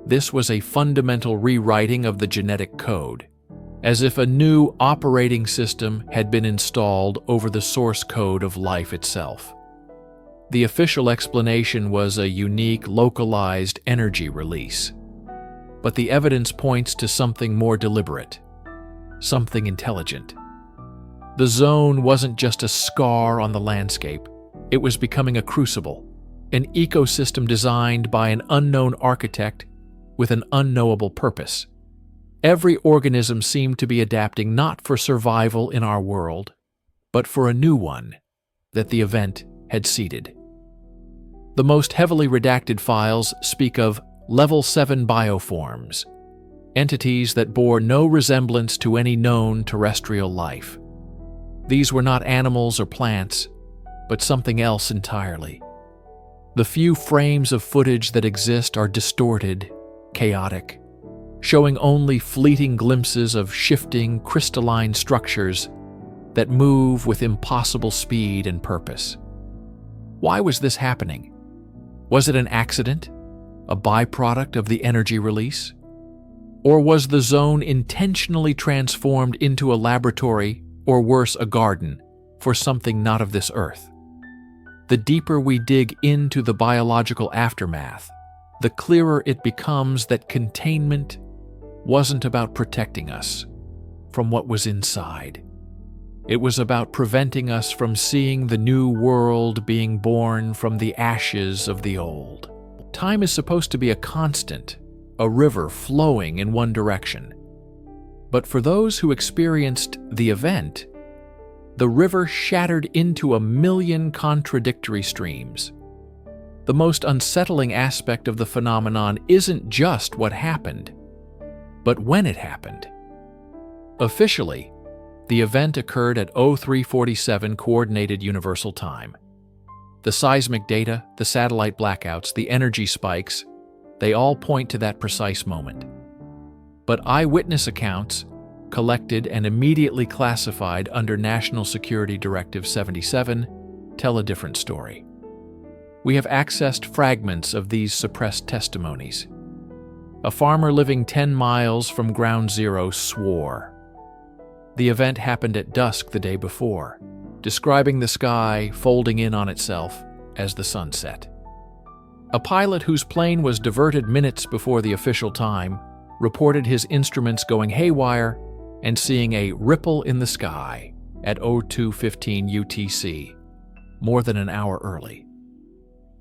This was a fundamental rewriting of the genetic code, as if a new operating system had been installed over the source code of life itself. The official explanation was a unique, localized energy release. But the evidence points to something more deliberate, something intelligent. The zone wasn't just a scar on the landscape. It was becoming a crucible, an ecosystem designed by an unknown architect with an unknowable purpose. Every organism seemed to be adapting not for survival in our world, but for a new one that the event had seeded. The most heavily redacted files speak of Level 7 bioforms, entities that bore no resemblance to any known terrestrial life. These were not animals or plants, but something else entirely. The few frames of footage that exist are distorted, chaotic, showing only fleeting glimpses of shifting, crystalline structures that move with impossible speed and purpose. Why was this happening? Was it an accident, a byproduct of the energy release? Or was the zone intentionally transformed into a laboratory, or worse, a garden, for something not of this earth? The deeper we dig into the biological aftermath, the clearer it becomes that containment wasn't about protecting us from what was inside. It was about preventing us from seeing the new world being born from the ashes of the old. Time is supposed to be a constant, a river flowing in one direction. But for those who experienced the event, the river shattered into a million contradictory streams. The most unsettling aspect of the phenomenon isn't just what happened, but when it happened. Officially, the event occurred at 0347 Coordinated Universal Time. The seismic data, the satellite blackouts, the energy spikes, they all point to that precise moment. But eyewitness accounts, collected and immediately classified under National Security Directive 77, tell a different story. We have accessed fragments of these suppressed testimonies. A farmer living 10 miles from Ground Zero swore. The event happened at dusk the day before, describing the sky folding in on itself as the sun set. A pilot whose plane was diverted minutes before the official time reported his instruments going haywire and seeing a ripple in the sky at 02:15 UTC, more than an hour early.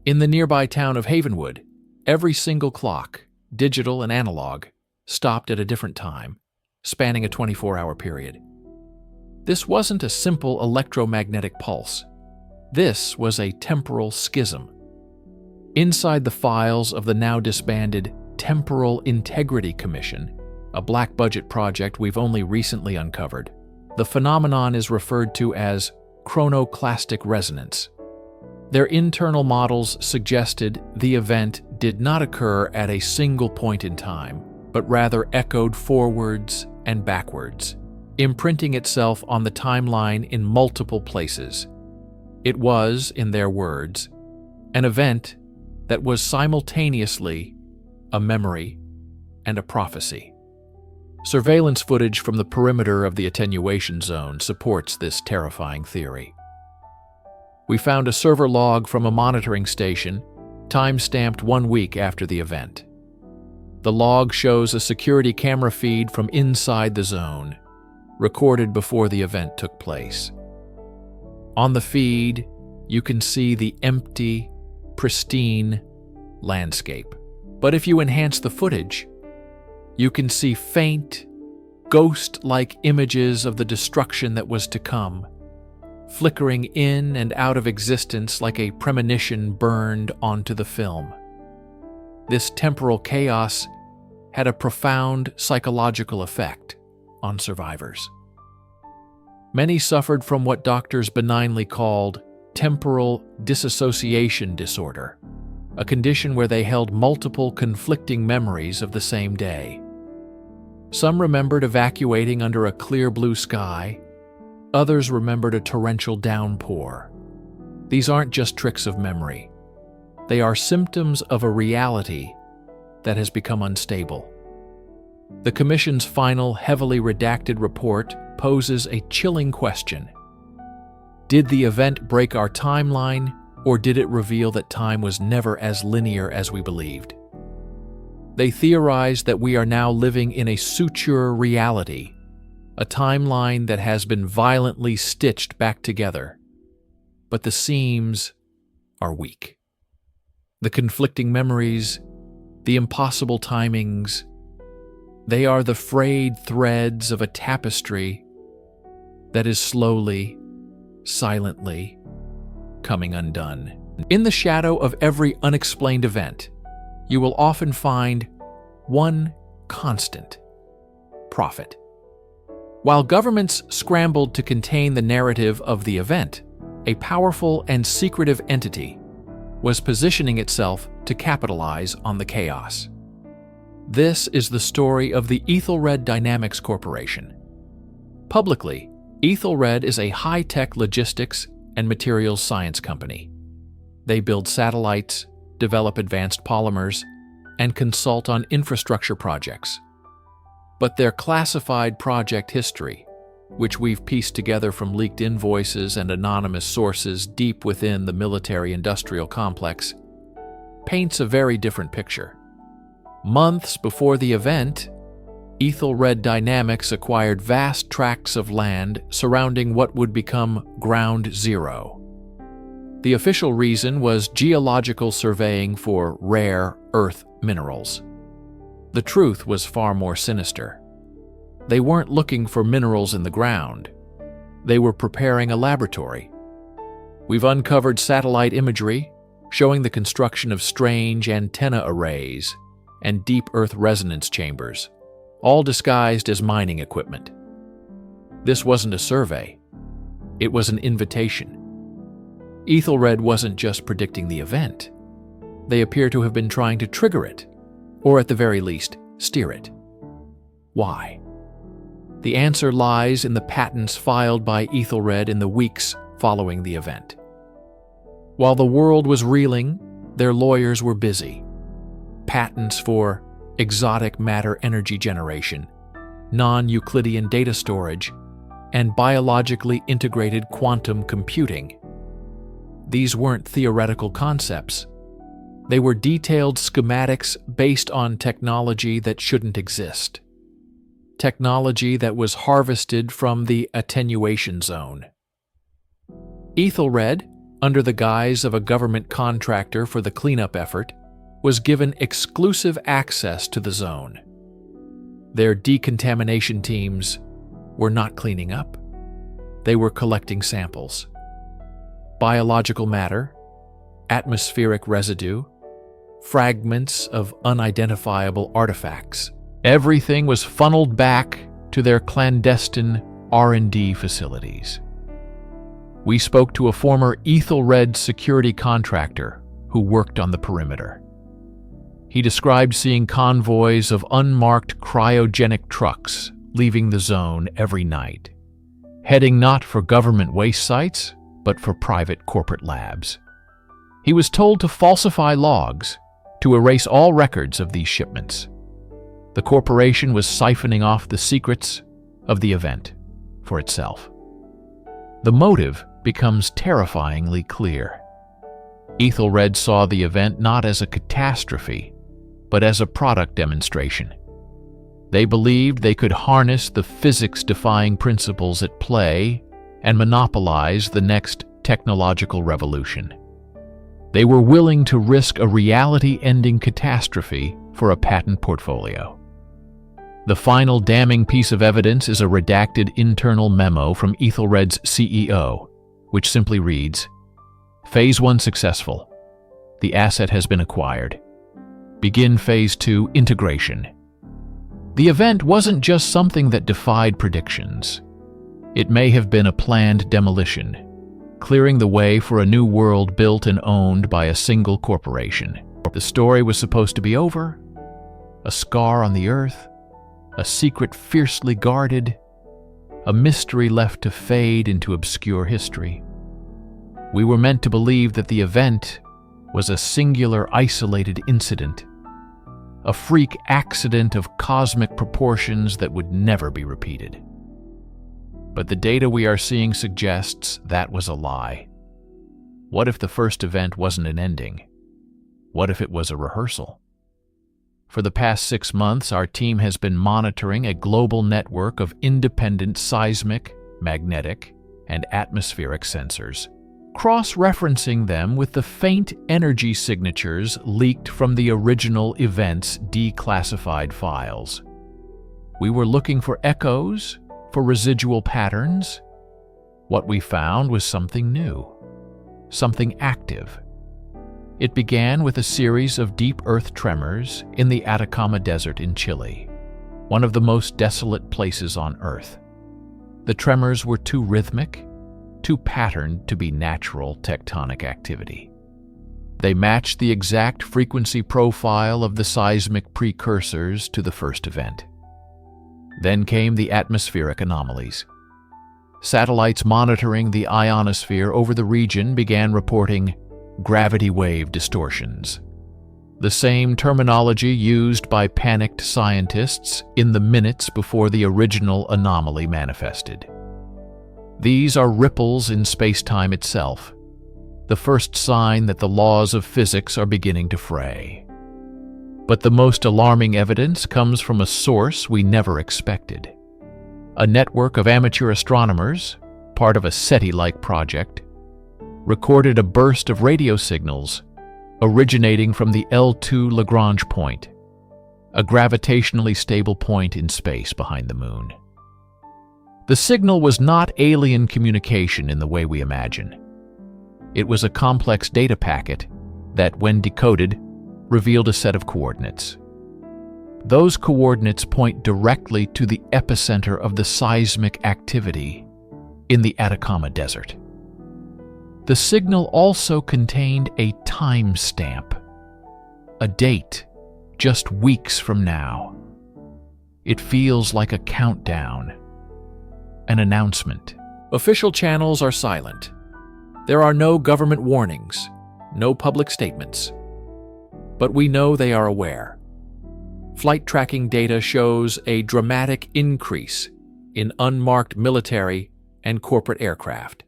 In the nearby town of Havenwood, every single clock, digital and analog, stopped at a different time, spanning a 24-hour period. This wasn't a simple electromagnetic pulse. This was a temporal schism. Inside the files of the now disbanded Temporal Integrity Commission, a black-budget project we've only recently uncovered, the phenomenon is referred to as chronoclastic resonance. Their internal models suggested the event did not occur at a single point in time, but rather echoed forwards and backwards, imprinting itself on the timeline in multiple places. It was, in their words, an event that was simultaneously a memory and a prophecy. Surveillance footage from the perimeter of the attenuation zone supports this terrifying theory. We found a server log from a monitoring station, time-stamped 1 week after the event. The log shows a security camera feed from inside the zone, recorded before the event took place. On the feed, you can see the empty, pristine landscape. But if you enhance the footage, you can see faint, ghost-like images of the destruction that was to come, flickering in and out of existence like a premonition burned onto the film. This temporal chaos had a profound psychological effect on survivors. Many suffered from what doctors benignly called temporal disassociation disorder, a condition where they held multiple conflicting memories of the same day. Some remembered evacuating under a clear blue sky. Others remembered a torrential downpour. These aren't just tricks of memory. They are symptoms of a reality that has become unstable. The Commission's final, heavily redacted report poses a chilling question. Did the event break our timeline, or did it reveal that time was never as linear as we believed? They theorized that we are now living in a suture reality, a timeline that has been violently stitched back together. But the seams are weak. The conflicting memories, the impossible timings, they are the frayed threads of a tapestry that is slowly, silently coming undone. In the shadow of every unexplained event, you will often find one constant: profit. While governments scrambled to contain the narrative of the event, a powerful and secretive entity was positioning itself to capitalize on the chaos. This is the story of the Ethelred Dynamics Corporation. Publicly, Ethelred is a high-tech logistics and materials science company. They build satellites, develop advanced polymers, and consult on infrastructure projects. But their classified project history, which we've pieced together from leaked invoices and anonymous sources deep within the military-industrial complex, paints a very different picture. Months before the event, Ethelred Dynamics acquired vast tracts of land surrounding what would become Ground Zero. The official reason was geological surveying for rare earth minerals. The truth was far more sinister. They weren't looking for minerals in the ground. They were preparing a laboratory. We've uncovered satellite imagery showing the construction of strange antenna arrays and deep earth resonance chambers, all disguised as mining equipment. This wasn't a survey. It was an invitation. Ethelred wasn't just predicting the event. They appear to have been trying to trigger it, or at the very least, steer it. Why? The answer lies in the patents filed by Ethelred in the weeks following the event. While the world was reeling, their lawyers were busy. Patents for exotic matter energy generation, non-Euclidean data storage, and biologically integrated quantum computing. These weren't theoretical concepts. They were detailed schematics based on technology that shouldn't exist. Technology that was harvested from the attenuation zone. Ethelred, under the guise of a government contractor for the cleanup effort, was given exclusive access to the zone. Their decontamination teams were not cleaning up. They were collecting samples. Biological matter, atmospheric residue, fragments of unidentifiable artifacts. Everything was funneled back to their clandestine R&D facilities. We spoke to a former Ethelred security contractor who worked on the perimeter. He described seeing convoys of unmarked cryogenic trucks leaving the zone every night, heading not for government waste sites, but for private corporate labs. He was told to falsify logs, to erase all records of these shipments. The corporation was siphoning off the secrets of the event for itself. The motive becomes terrifyingly clear. Ethelred saw the event not as a catastrophe, but as a product demonstration. They believed they could harness the physics-defying principles at play and monopolize the next technological revolution. They were willing to risk a reality-ending catastrophe for a patent portfolio. The final damning piece of evidence is a redacted internal memo from Ethelred's CEO, which simply reads, "Phase 1 successful. The asset has been acquired. Begin Phase 2 integration." The event wasn't just something that defied predictions. It may have been a planned demolition, clearing the way for a new world built and owned by a single corporation. The story was supposed to be over, a scar on the earth, a secret fiercely guarded, a mystery left to fade into obscure history. We were meant to believe that the event was a singular, isolated incident, a freak accident of cosmic proportions that would never be repeated. But the data we are seeing suggests that was a lie. What if the first event wasn't an ending? What if it was a rehearsal? For the past 6 months, our team has been monitoring a global network of independent seismic, magnetic, and atmospheric sensors, cross-referencing them with the faint energy signatures leaked from the original event's declassified files. We were looking for echoes, for residual patterns. What we found was something new, something active. It began with a series of deep earth tremors in the Atacama Desert in Chile, one of the most desolate places on Earth. The tremors were too rhythmic, too patterned to be natural tectonic activity. They matched the exact frequency profile of the seismic precursors to the first event. Then came the atmospheric anomalies. Satellites monitoring the ionosphere over the region began reporting gravity wave distortions, the same terminology used by panicked scientists in the minutes before the original anomaly manifested. These are ripples in space-time itself, the first sign that the laws of physics are beginning to fray. But the most alarming evidence comes from a source we never expected. A network of amateur astronomers, part of a SETI-like project, recorded a burst of radio signals originating from the L2 Lagrange point, a gravitationally stable point in space behind the Moon. The signal was not alien communication in the way we imagine. It was a complex data packet that, when decoded, revealed a set of coordinates. Those coordinates point directly to the epicenter of the seismic activity in the Atacama Desert. The signal also contained a timestamp, a date just weeks from now. It feels like a countdown, an announcement. Official channels are silent. There are no government warnings, no public statements. But we know they are aware. Flight tracking data shows a dramatic increase in unmarked military and corporate aircraft,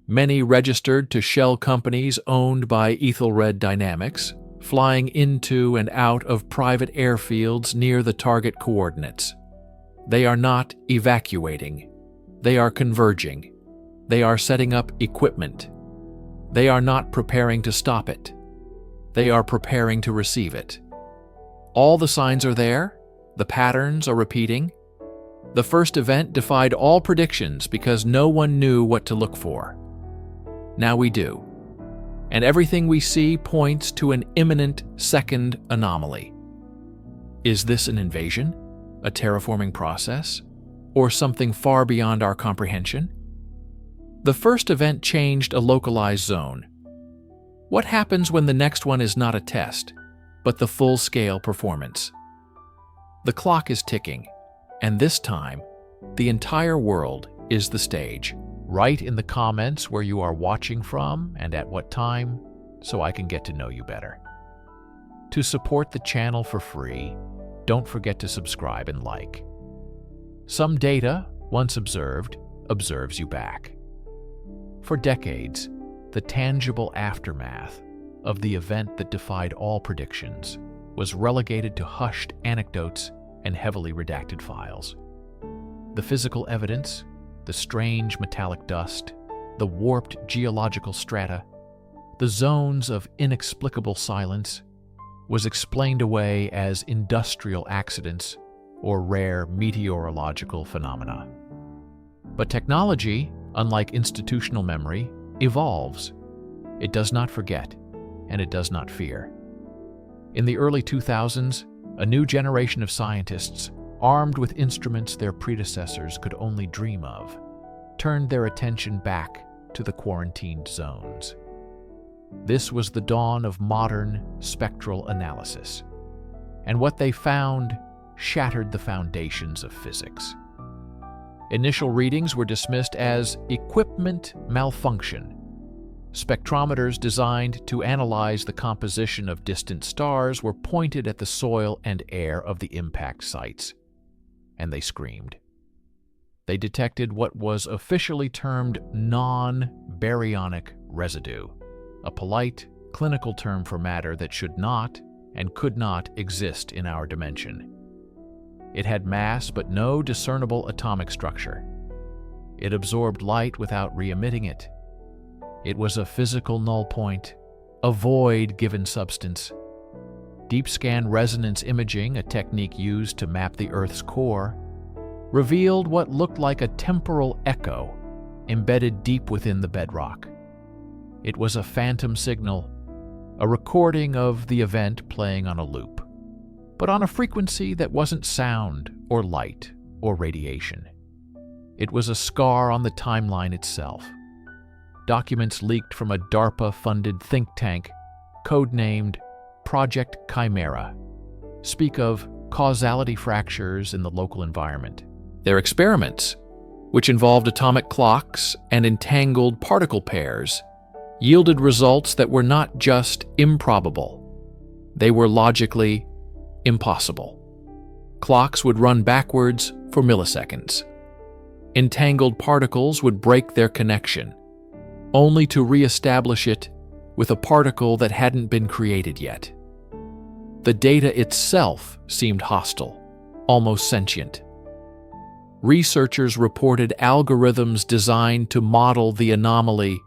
many registered to shell companies owned by Ethelred Dynamics, flying into and out of private airfields near the target coordinates. They are not evacuating. They are converging. They are setting up equipment. They are not preparing to stop it. They are preparing to receive it. All the signs are there. The patterns are repeating. The first event defied all predictions because no one knew what to look for. Now we do. And everything we see points to an imminent second anomaly. Is this an invasion? A terraforming process? Or something far beyond our comprehension? The first event changed a localized zone. What happens when the next one is not a test, but the full-scale performance? The clock is ticking, and this time, the entire world is the stage. Write in the comments where you are watching from and at what time, so I can get to know you better. To support the channel for free, don't forget to subscribe and like. Some data, once observed, observes you back. For decades, the tangible aftermath of the event that defied all predictions was relegated to hushed anecdotes and heavily redacted files. The physical evidence, the strange metallic dust, the warped geological strata, the zones of inexplicable silence, was explained away as industrial accidents or rare meteorological phenomena. But technology, unlike institutional memory, evolves. It does not forget, and it does not fear. In the early 2000s, a new generation of scientists, armed with instruments their predecessors could only dream of, turned their attention back to the quarantined zones. This was the dawn of modern spectral analysis, and what they found shattered the foundations of physics. Initial readings were dismissed as equipment malfunction. Spectrometers designed to analyze the composition of distant stars were pointed at the soil and air of the impact sites, and they screamed. They detected what was officially termed non-baryonic residue, a polite, clinical term for matter that should not and could not exist in our dimension. It had mass but no discernible atomic structure. It absorbed light without re-emitting it. It was a physical null point, a void given substance. Deep scan resonance imaging, a technique used to map the Earth's core, revealed what looked like a temporal echo embedded deep within the bedrock. It was a phantom signal, a recording of the event playing on a loop, but on a frequency that wasn't sound or light or radiation. It was a scar on the timeline itself. Documents leaked from a DARPA-funded think tank, codenamed Project Chimera, speak of causality fractures in the local environment. Their experiments, which involved atomic clocks and entangled particle pairs, yielded results that were not just improbable, they were logically impossible. Clocks would run backwards for milliseconds. Entangled particles would break their connection, only to re-establish it with a particle that hadn't been created yet. The data itself seemed hostile, almost sentient. Researchers reported algorithms designed to model the anomaly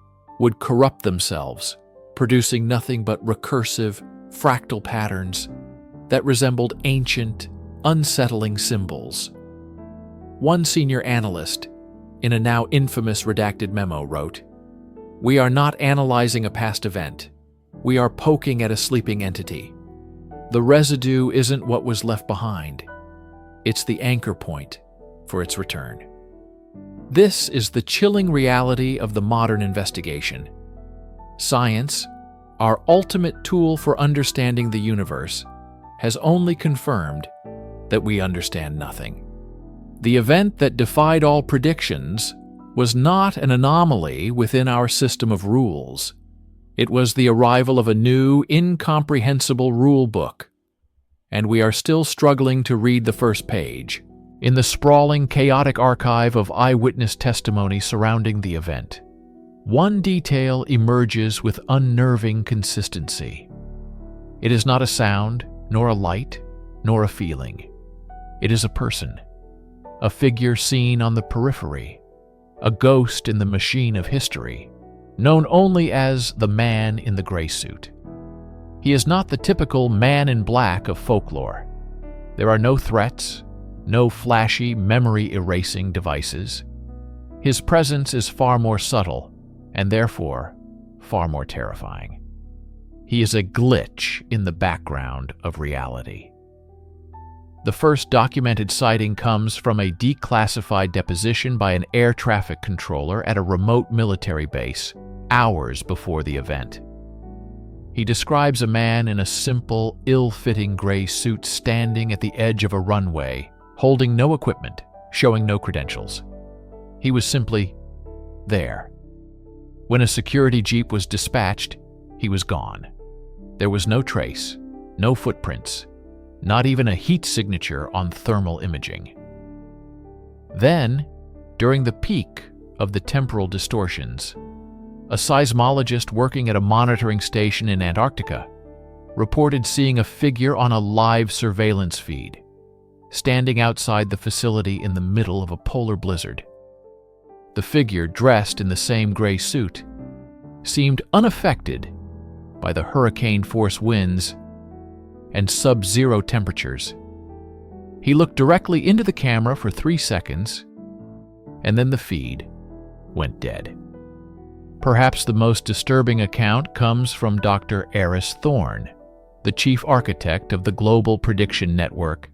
would corrupt themselves, producing nothing but recursive, fractal patterns that resembled ancient, unsettling symbols. One senior analyst, in a now infamous redacted memo, wrote, "We are not analyzing a past event. We are poking at a sleeping entity. The residue isn't what was left behind. It's the anchor point for its return." This is the chilling reality of the modern investigation. Science, our ultimate tool for understanding the universe, has only confirmed that we understand nothing. The event that defied all predictions was not an anomaly within our system of rules. It was the arrival of a new, incomprehensible rule book, and we are still struggling to read the first page in the sprawling, chaotic archive of eyewitness testimony surrounding the event. One detail emerges with unnerving consistency. It is not a sound, nor a light, nor a feeling. It is a person, a figure seen on the periphery, a ghost in the machine of history, known only as the man in the gray suit. He is not the typical man in black of folklore. There are no threats, no flashy memory-erasing devices. His presence is far more subtle, and therefore far more terrifying. He is a glitch in the background of reality. The first documented sighting comes from a declassified deposition by an air traffic controller at a remote military base, hours before the event. He describes a man in a simple, ill-fitting gray suit standing at the edge of a runway, holding no equipment, showing no credentials. He was simply there. When a security jeep was dispatched, he was gone. There was no trace, no footprints, not even a heat signature on thermal imaging. Then, during the peak of the temporal distortions, a seismologist working at a monitoring station in Antarctica reported seeing a figure on a live surveillance feed, standing outside the facility in the middle of a polar blizzard. The figure, dressed in the same gray suit, seemed unaffected by the hurricane-force winds and sub-zero temperatures. He looked directly into the camera for 3 seconds, and then the feed went dead. Perhaps the most disturbing account comes from Dr. Aris Thorne, the chief architect of the global prediction network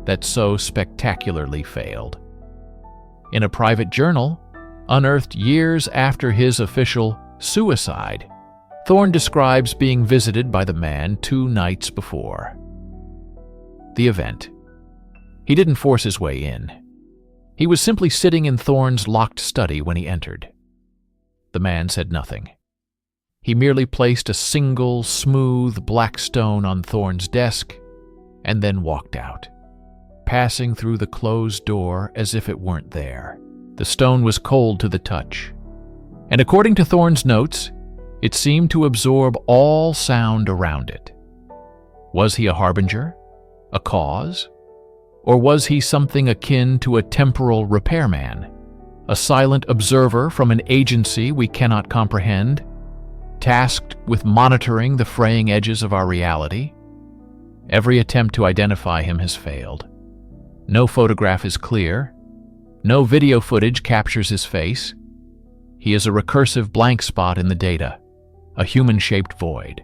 that so spectacularly failed. In a private journal, unearthed years after his official suicide, Thorne describes being visited by the man 2 nights before the event. He didn't force his way in. He was simply sitting in Thorne's locked study when he entered. The man said nothing. He merely placed a single, smooth, black stone on Thorne's desk and then walked out, passing through the closed door as if it weren't there. The stone was cold to the touch, and according to Thorne's notes, it seemed to absorb all sound around it. Was he a harbinger? A cause? Or was he something akin to a temporal repairman? A silent observer from an agency we cannot comprehend, tasked with monitoring the fraying edges of our reality? Every attempt to identify him has failed. No photograph is clear. No video footage captures his face. He is a recursive blank spot in the data, a human-shaped void.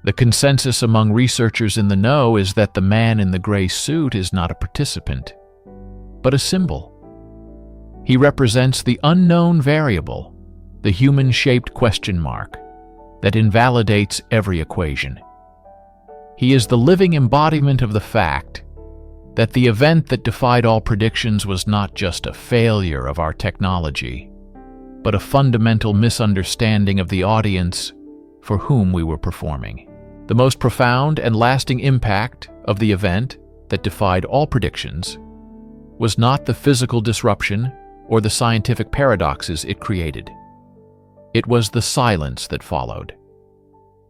The consensus among researchers in the know is that the man in the gray suit is not a participant, but a symbol. He represents the unknown variable, the human-shaped question mark, that invalidates every equation. He is the living embodiment of the fact that the event that defied all predictions was not just a failure of our technology, but a fundamental misunderstanding of the audience for whom we were performing. The most profound and lasting impact of the event that defied all predictions was not the physical disruption or the scientific paradoxes it created. It was the silence that followed.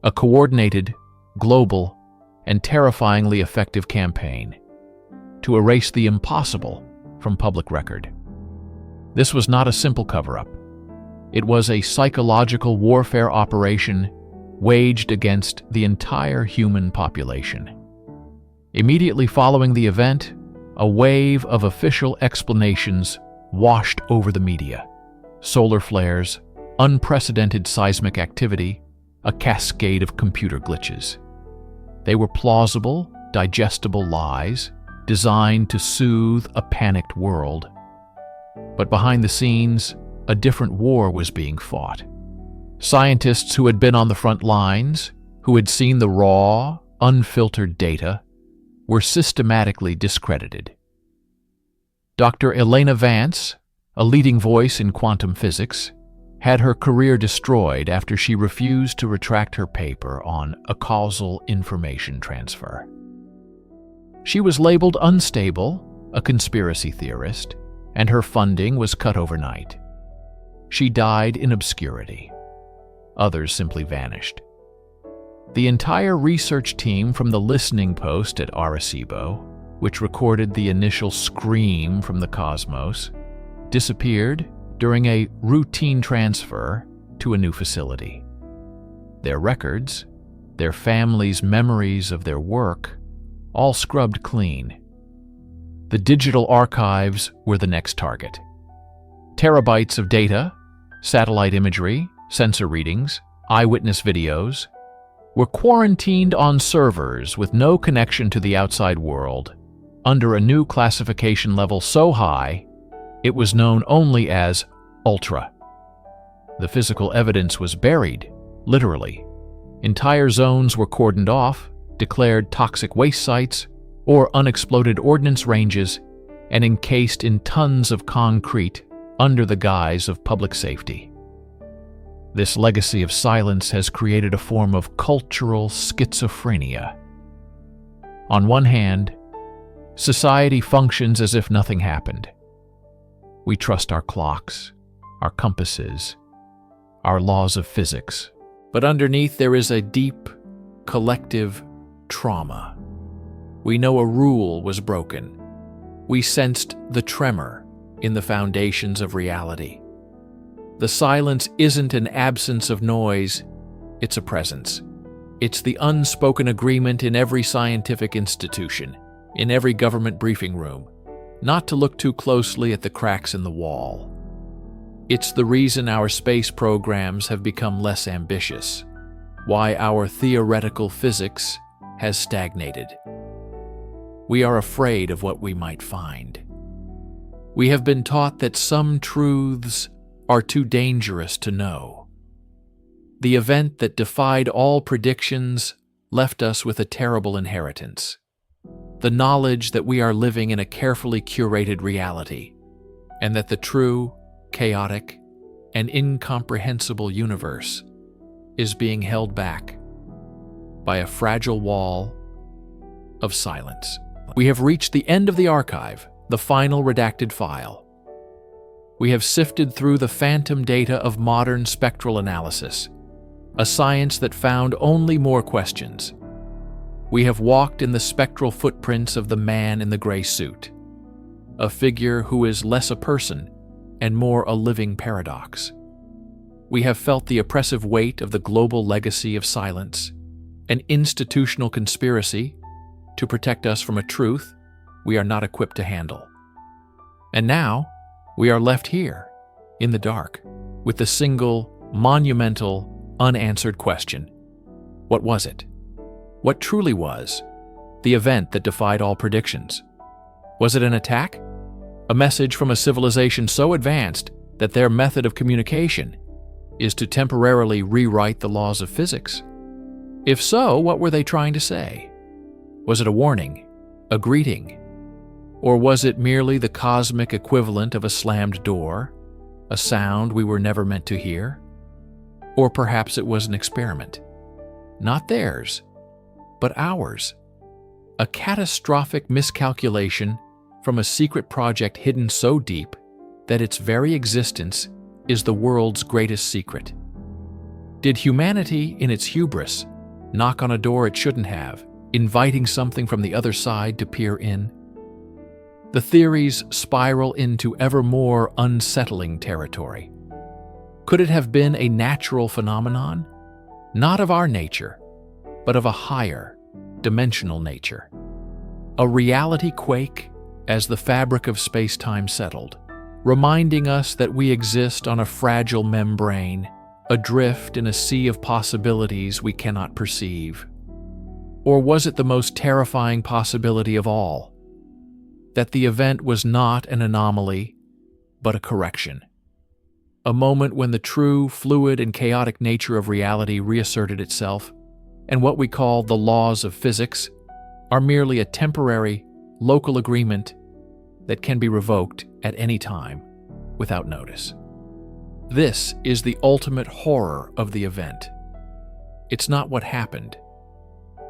A coordinated, global, and terrifyingly effective campaign to erase the impossible from public record. This was not a simple cover-up. It was a psychological warfare operation waged against the entire human population. Immediately following the event, a wave of official explanations washed over the media. Solar flares, unprecedented seismic activity, a cascade of computer glitches. They were plausible, digestible lies designed to soothe a panicked world. But behind the scenes, a different war was being fought. Scientists who had been on the front lines, who had seen the raw, unfiltered data, were systematically discredited. Dr. Elena Vance, a leading voice in quantum physics, had her career destroyed after she refused to retract her paper on a causal information transfer. She was labeled unstable, a conspiracy theorist, and her funding was cut overnight. She died in obscurity. Others simply vanished. The entire research team from the listening post at Arecibo, which recorded the initial scream from the cosmos, disappeared during a routine transfer to a new facility. Their records, their families' memories of their work, all scrubbed clean. The digital archives were the next target. Terabytes of data, satellite imagery, sensor readings, eyewitness videos, were quarantined on servers with no connection to the outside world, under a new classification level so high, it was known only as Ultra. The physical evidence was buried, literally. Entire zones were cordoned off, declared toxic waste sites, or unexploded ordnance ranges, and encased in tons of concrete under the guise of public safety. This legacy of silence has created a form of cultural schizophrenia. On one hand, society functions as if nothing happened. We trust our clocks, our compasses, our laws of physics. But underneath there is a deep, collective trauma. We know a rule was broken. We sensed the tremor in the foundations of reality. The silence isn't an absence of noise, it's a presence. It's the unspoken agreement in every scientific institution, in every government briefing room, not to look too closely at the cracks in the wall. It's the reason our space programs have become less ambitious, why our theoretical physics has stagnated. We are afraid of what we might find. We have been taught that some truths are too dangerous to know. The event that defied all predictions left us with a terrible inheritance. The knowledge that we are living in a carefully curated reality, and that the true, chaotic, and incomprehensible universe is being held back by a fragile wall of silence. We have reached the end of the archive, the final redacted file. We have sifted through the phantom data of modern spectral analysis, a science that found only more questions. We have walked in the spectral footprints of the man in the gray suit, a figure who is less a person and more a living paradox. We have felt the oppressive weight of the global legacy of silence, an institutional conspiracy to protect us from a truth we are not equipped to handle. And now, we are left here, in the dark, with the single, monumental, unanswered question. What was it? What truly was the event that defied all predictions? Was it an attack? A message from a civilization so advanced that their method of communication is to temporarily rewrite the laws of physics? If so, what were they trying to say? Was it a warning? A greeting? Or was it merely the cosmic equivalent of a slammed door, a sound we were never meant to hear? Or perhaps it was an experiment. Not theirs, but ours. A catastrophic miscalculation from a secret project hidden so deep that its very existence is the world's greatest secret. Did humanity, in its hubris, knock on a door it shouldn't have, inviting something from the other side to peer in? The theories spiral into ever more unsettling territory. Could it have been a natural phenomenon? Not of our nature, but of a higher, dimensional nature. A reality quake as the fabric of space-time settled, reminding us that we exist on a fragile membrane, adrift in a sea of possibilities we cannot perceive. Or was it the most terrifying possibility of all? That the event was not an anomaly, but a correction. A moment when the true, fluid, and chaotic nature of reality reasserted itself, and what we call the laws of physics are merely a temporary, local agreement that can be revoked at any time without notice. This is the ultimate horror of the event. It's not what happened,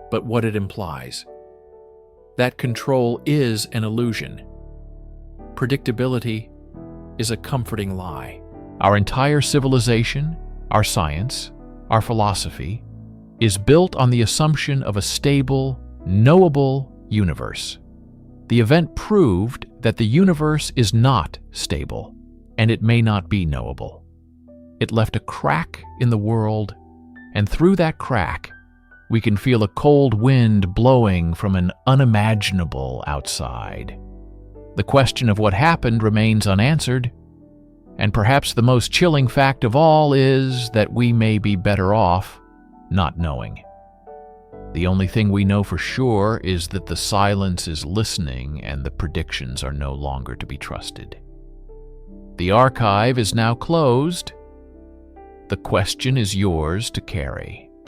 but what it implies. That control is an illusion. Predictability is a comforting lie. Our entire civilization, our science, our philosophy, is built on the assumption of a stable, knowable universe. The event proved that the universe is not stable, and it may not be knowable. It left a crack in the world, and through that crack, we can feel a cold wind blowing from an unimaginable outside. The question of what happened remains unanswered, and perhaps the most chilling fact of all is that we may be better off not knowing. The only thing we know for sure is that the silence is listening and the predictions are no longer to be trusted. The archive is now closed. The question is yours to carry.